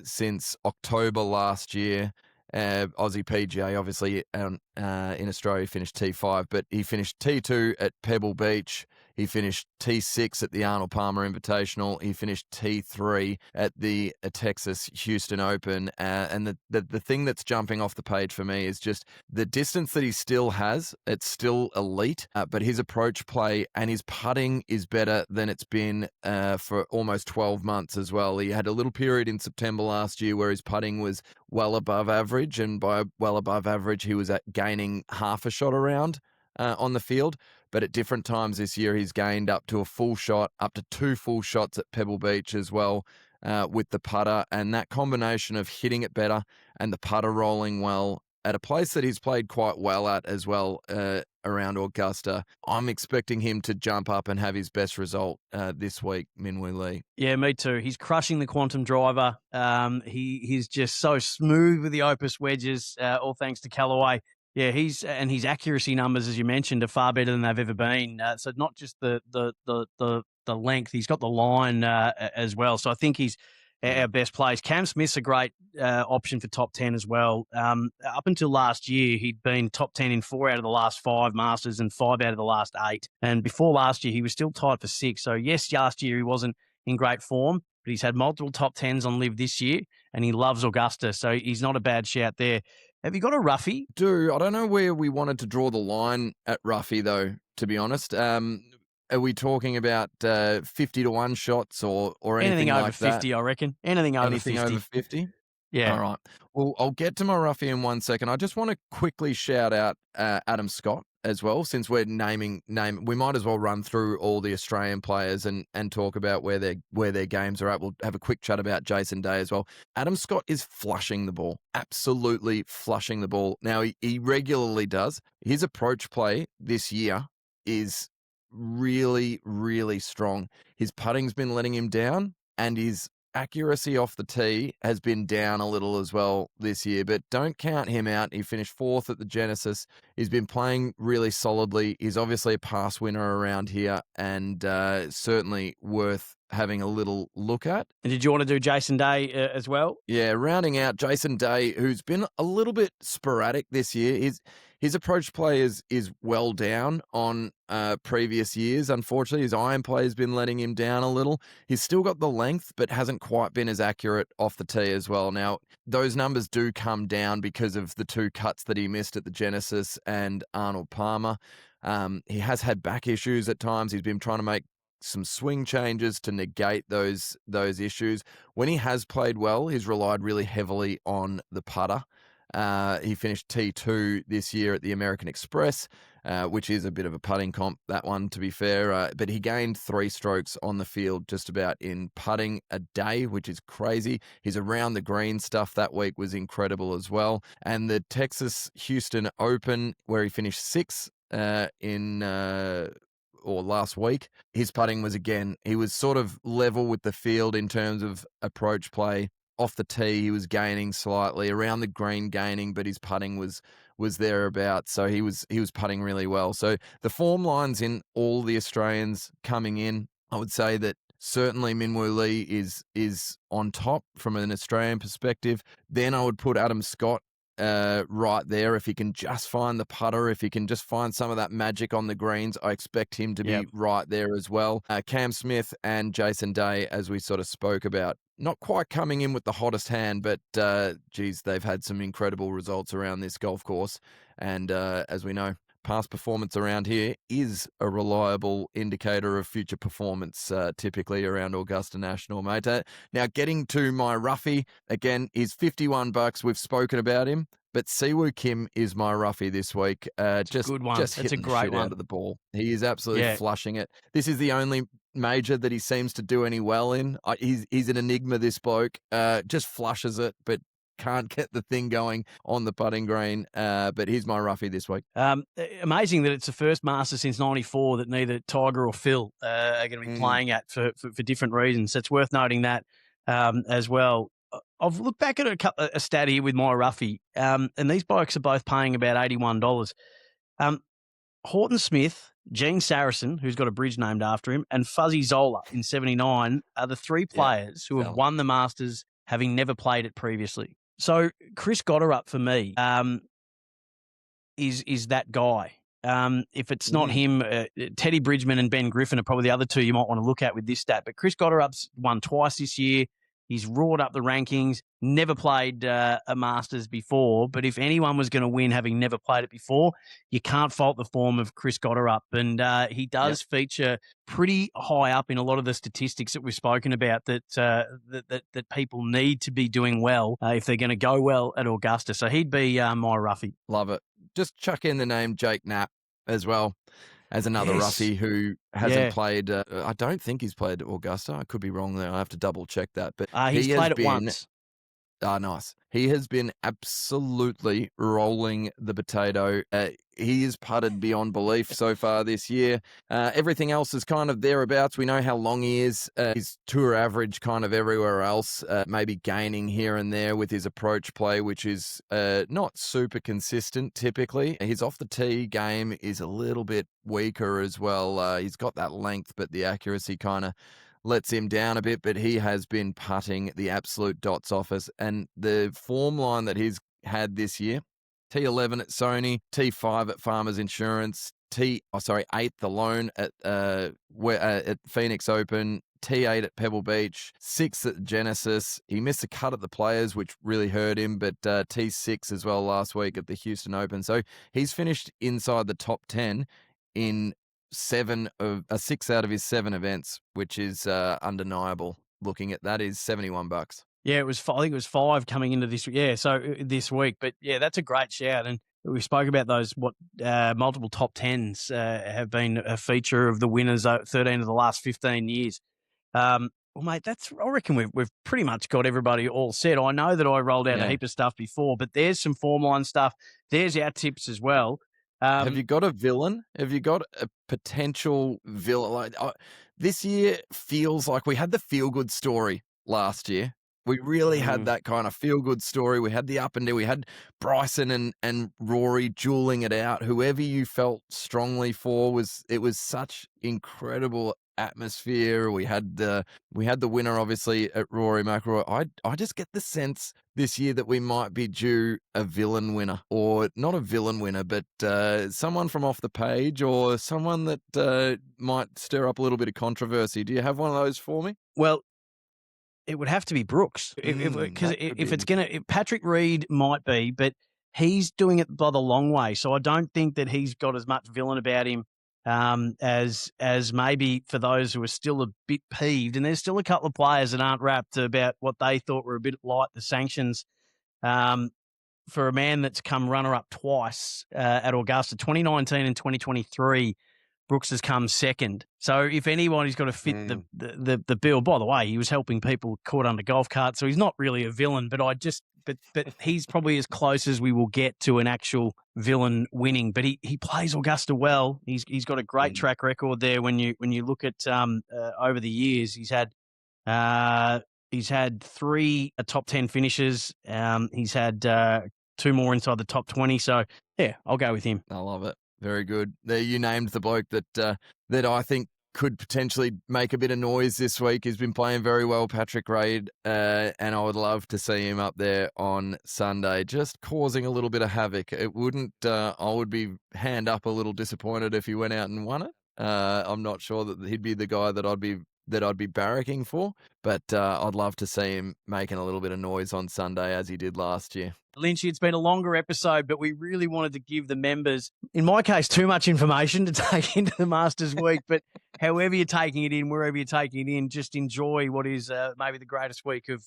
Speaker 3: since October last year. Aussie PGA, obviously, in Australia, finished T5, but he finished T2 at Pebble Beach. He finished T6 at the Arnold Palmer Invitational. He finished T3 at the Texas Houston Open. And the thing that's jumping off the page for me is just the distance that he still has. It's still elite, but his approach play and his putting is better than it's been for almost 12 months as well. He had a little period in September last year where his putting was well above average, and by well above average, he was at gaining half a shot around on the field. But at different times this year, he's gained up to a full shot, up to 2 full shots at Pebble Beach as well with the putter. And that combination of hitting it better and the putter rolling well at a place that he's played quite well at as well around Augusta, I'm expecting him to jump up and have his best result this week, Min Woo Lee.
Speaker 1: Yeah, me too. He's crushing the quantum driver. He's just so smooth with the Opus wedges, all thanks to Callaway. Yeah, his accuracy numbers, as you mentioned, are far better than they've ever been. So not just the length, he's got the line as well. So I think he's our best plays. Cam Smith's a great option for top 10 as well. Up until last year, he'd been top 10 in 4 out of the last 5 Masters and 5 out of the last 8. And before last year, he was still tied for 6. So yes, last year he wasn't in great form, but he's had multiple top 10s on Live this year, and he loves Augusta. So he's not a bad shout there. Have you got a roughie?
Speaker 3: I don't know where we wanted to draw the line at roughie, though, to be honest. Are we talking about 50-1 shots or anything
Speaker 1: over
Speaker 3: like
Speaker 1: 50,
Speaker 3: that?
Speaker 1: I reckon. Anything over 50.
Speaker 3: Anything over 50?
Speaker 1: Yeah.
Speaker 3: All right. Well, I'll get to my roughie in 1 second. I just want to quickly shout out Adam Scott as well, since we're naming. We might as well run through all the Australian players and talk about where their games are at. We'll have a quick chat about Jason Day as well. Adam Scott is flushing the ball, absolutely flushing the ball. Now, he regularly does. His approach play this year is really, really strong. His putting's been letting him down, and his accuracy off the tee has been down a little as well this year, but don't count him out. He finished 4th at the Genesis. He's been playing really solidly. He's obviously a pass winner around here, and certainly worth having a little look at.
Speaker 1: And did you want to do Jason Day as well?
Speaker 3: Yeah, rounding out Jason Day, who's been a little bit sporadic this year. His approach play is well down on previous years. Unfortunately, his iron play has been letting him down a little. He's still got the length, but hasn't quite been as accurate off the tee as well. Now, those numbers do come down because of the 2 cuts that he missed at the Genesis and Arnold Palmer. He has had back issues at times. He's been trying to make some swing changes to negate those issues. When he has played well, he's relied really heavily on the putter. He finished T2 this year at the American Express, which is a bit of a putting comp, that one, to be fair. But he gained 3 strokes on the field just about in putting a day, which is crazy. His around the green stuff that week was incredible as well. And the Texas Houston Open, where he finished 6th last week, his putting was, again, he was sort of level with the field in terms of approach play. Off the tee, he was gaining slightly, around the green gaining, but his putting was thereabouts. So he was putting really well. So the form lines in all the Australians coming in, I would say that certainly Minwoo Lee is on top from an Australian perspective. Then I would put Adam Scott right there. If he can just find the putter, if he can just find some of that magic on the greens, I expect him to be right there as well. Cam Smith and Jason Day, as we sort of spoke about, not quite coming in with the hottest hand, but they've had some incredible results around this golf course. And as we know, past performance around here is a reliable indicator of future performance, typically around Augusta National, mate. Now, getting to my roughie, again, he's $51. We've spoken about him, but Siwoo Kim is my roughie this week. Just
Speaker 1: good one.
Speaker 3: Just
Speaker 1: That's a
Speaker 3: hitting
Speaker 1: great
Speaker 3: the shit
Speaker 1: one
Speaker 3: out of the ball. He is absolutely flushing it. This is the only major that he seems to do any well in. He's an enigma, this bloke. Just flushes it, but can't get the thing going on the putting green. But here's my roughie this week.
Speaker 1: Amazing that it's the first Masters since '94 that neither Tiger or Phil are going to be playing at for different reasons. So it's worth noting that as well. I've looked back at a stat here with my roughie, and these blokes are both paying about $81. Horton Smith, Gene Saracen, who's got a bridge named after him, and Fuzzy Zola in '79 are the 3 players who have won the Masters having never played it previously. So Chris Gotterup for me is that guy. If it's not him, Teddy Bridgman and Ben Griffin are probably the other 2 you might want to look at with this stat. But Chris Gotterup's won twice this year. He's roared up the rankings, never played a Masters before. But if anyone was going to win having never played it before, you can't fault the form of Chris Gotterup. And he does feature pretty high up in a lot of the statistics that we've spoken about that people need to be doing well if they're going to go well at Augusta. So he'd be my roughie.
Speaker 3: Love it. Just chuck in the name Jake Knapp as well as another roughie who hasn't played. I don't think he's played at Augusta. I could be wrong there. I have to double check that. But
Speaker 1: he's played it once.
Speaker 3: Nice. He has been absolutely rolling the potato. He has putted beyond belief so far this year. Everything else is kind of thereabouts. We know how long he is. His tour average kind of everywhere else, maybe gaining here and there with his approach play, which is not super consistent typically. His off the tee game is a little bit weaker as well. He's got that length, but the accuracy kind of lets him down a bit, but he has been putting the absolute dots off us. And the form line that he's had this year, T11 at Sony, T5 at Farmers Insurance, 8th alone at Phoenix Open, T8 at Pebble Beach, 6th at Genesis. He missed a cut at the Players, which really hurt him, but T6 as well last week at the Houston Open. So he's finished inside the top 10 in 6 out of his 7 events, which is undeniable. Looking at that is $71.
Speaker 1: Yeah, I think it was 5 coming into this. Yeah, so this week, but yeah, that's a great shout. And we spoke about those multiple top 10s have been a feature of the winners 13 of the last 15 years. Well, mate, I reckon we've pretty much got everybody all set. I know that I rolled out a heap of stuff before, but there's some form line stuff. There's our tips as well.
Speaker 3: Have you got a villain? Have you got a potential villain? This year feels like we had the feel-good story last year. We really had that kind of feel-good story. We had the up and down. We had Bryson and Rory dueling it out. Whoever you felt strongly for it was such incredible atmosphere. We had the winner, obviously, at Rory McIlroy. I just get the sense this year that we might be due a villain winner, or not a villain winner, but someone from off the page, or someone that might stir up a little bit of controversy. Do you have one of those for me?
Speaker 1: Well, it would have to be Brooks, because if it's going to, Patrick Reed might be, but he's doing it by the long way. So I don't think that he's got as much villain about him as maybe for those who are still a bit peeved. And there's still a couple of players that aren't wrapped about what they thought were a bit light the sanctions. For a man that's come runner-up twice at Augusta, 2019 and 2023. Brooks has come second. So if anybody's got to fit the bill, by the way, he was helping people caught under golf carts, so he's not really a villain, but he's probably as close as we will get to an actual villain winning. But he plays Augusta well. He's got a great track record there. When you look at over the years, he's had 3 top 10 finishes. He's had 2 more inside the top 20. So yeah, I'll go with him.
Speaker 3: I love it. Very good. There, you named the bloke that I think could potentially make a bit of noise this week. He's been playing very well, Patrick Reed, and I would love to see him up there on Sunday, just causing a little bit of havoc. It wouldn't. I would be hand up a little disappointed if he went out and won it. I'm not sure that he'd be the guy that I'd be barracking for, but I'd love to see him making a little bit of noise on Sunday as he did last year.
Speaker 1: Lynchy, it's been a longer episode, but we really wanted to give the members, in my case, too much information to take into the Masters week. But however you're taking it in, wherever you're taking it in, just enjoy what is maybe the greatest week of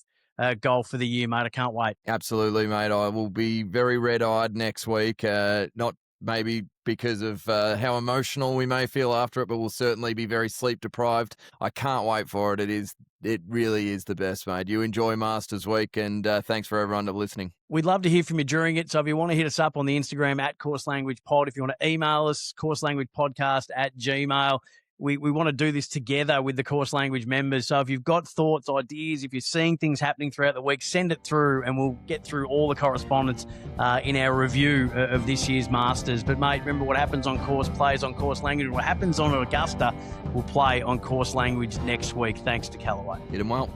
Speaker 1: golf for the year, mate. I can't wait.
Speaker 3: Absolutely, mate. I will be very red-eyed next week. Not maybe because of how emotional we may feel after it, but we'll certainly be very sleep-deprived. I can't wait for it. It really is the best, mate. You enjoy Masters Week, and thanks for everyone for listening.
Speaker 1: We'd love to hear from you during it. So if you want to hit us up on the Instagram at Course Language Pod, if you want to email us, courselanguagepodcast@gmail.com. We want to do this together with the Course Language members. So if you've got thoughts, ideas, if you're seeing things happening throughout the week, send it through and we'll get through all the correspondence in our review of this year's Masters. But, mate, remember what happens on Course plays on Course Language. What happens on Augusta will play on Course Language next week. Thanks to Callaway.
Speaker 3: Hit 'em well.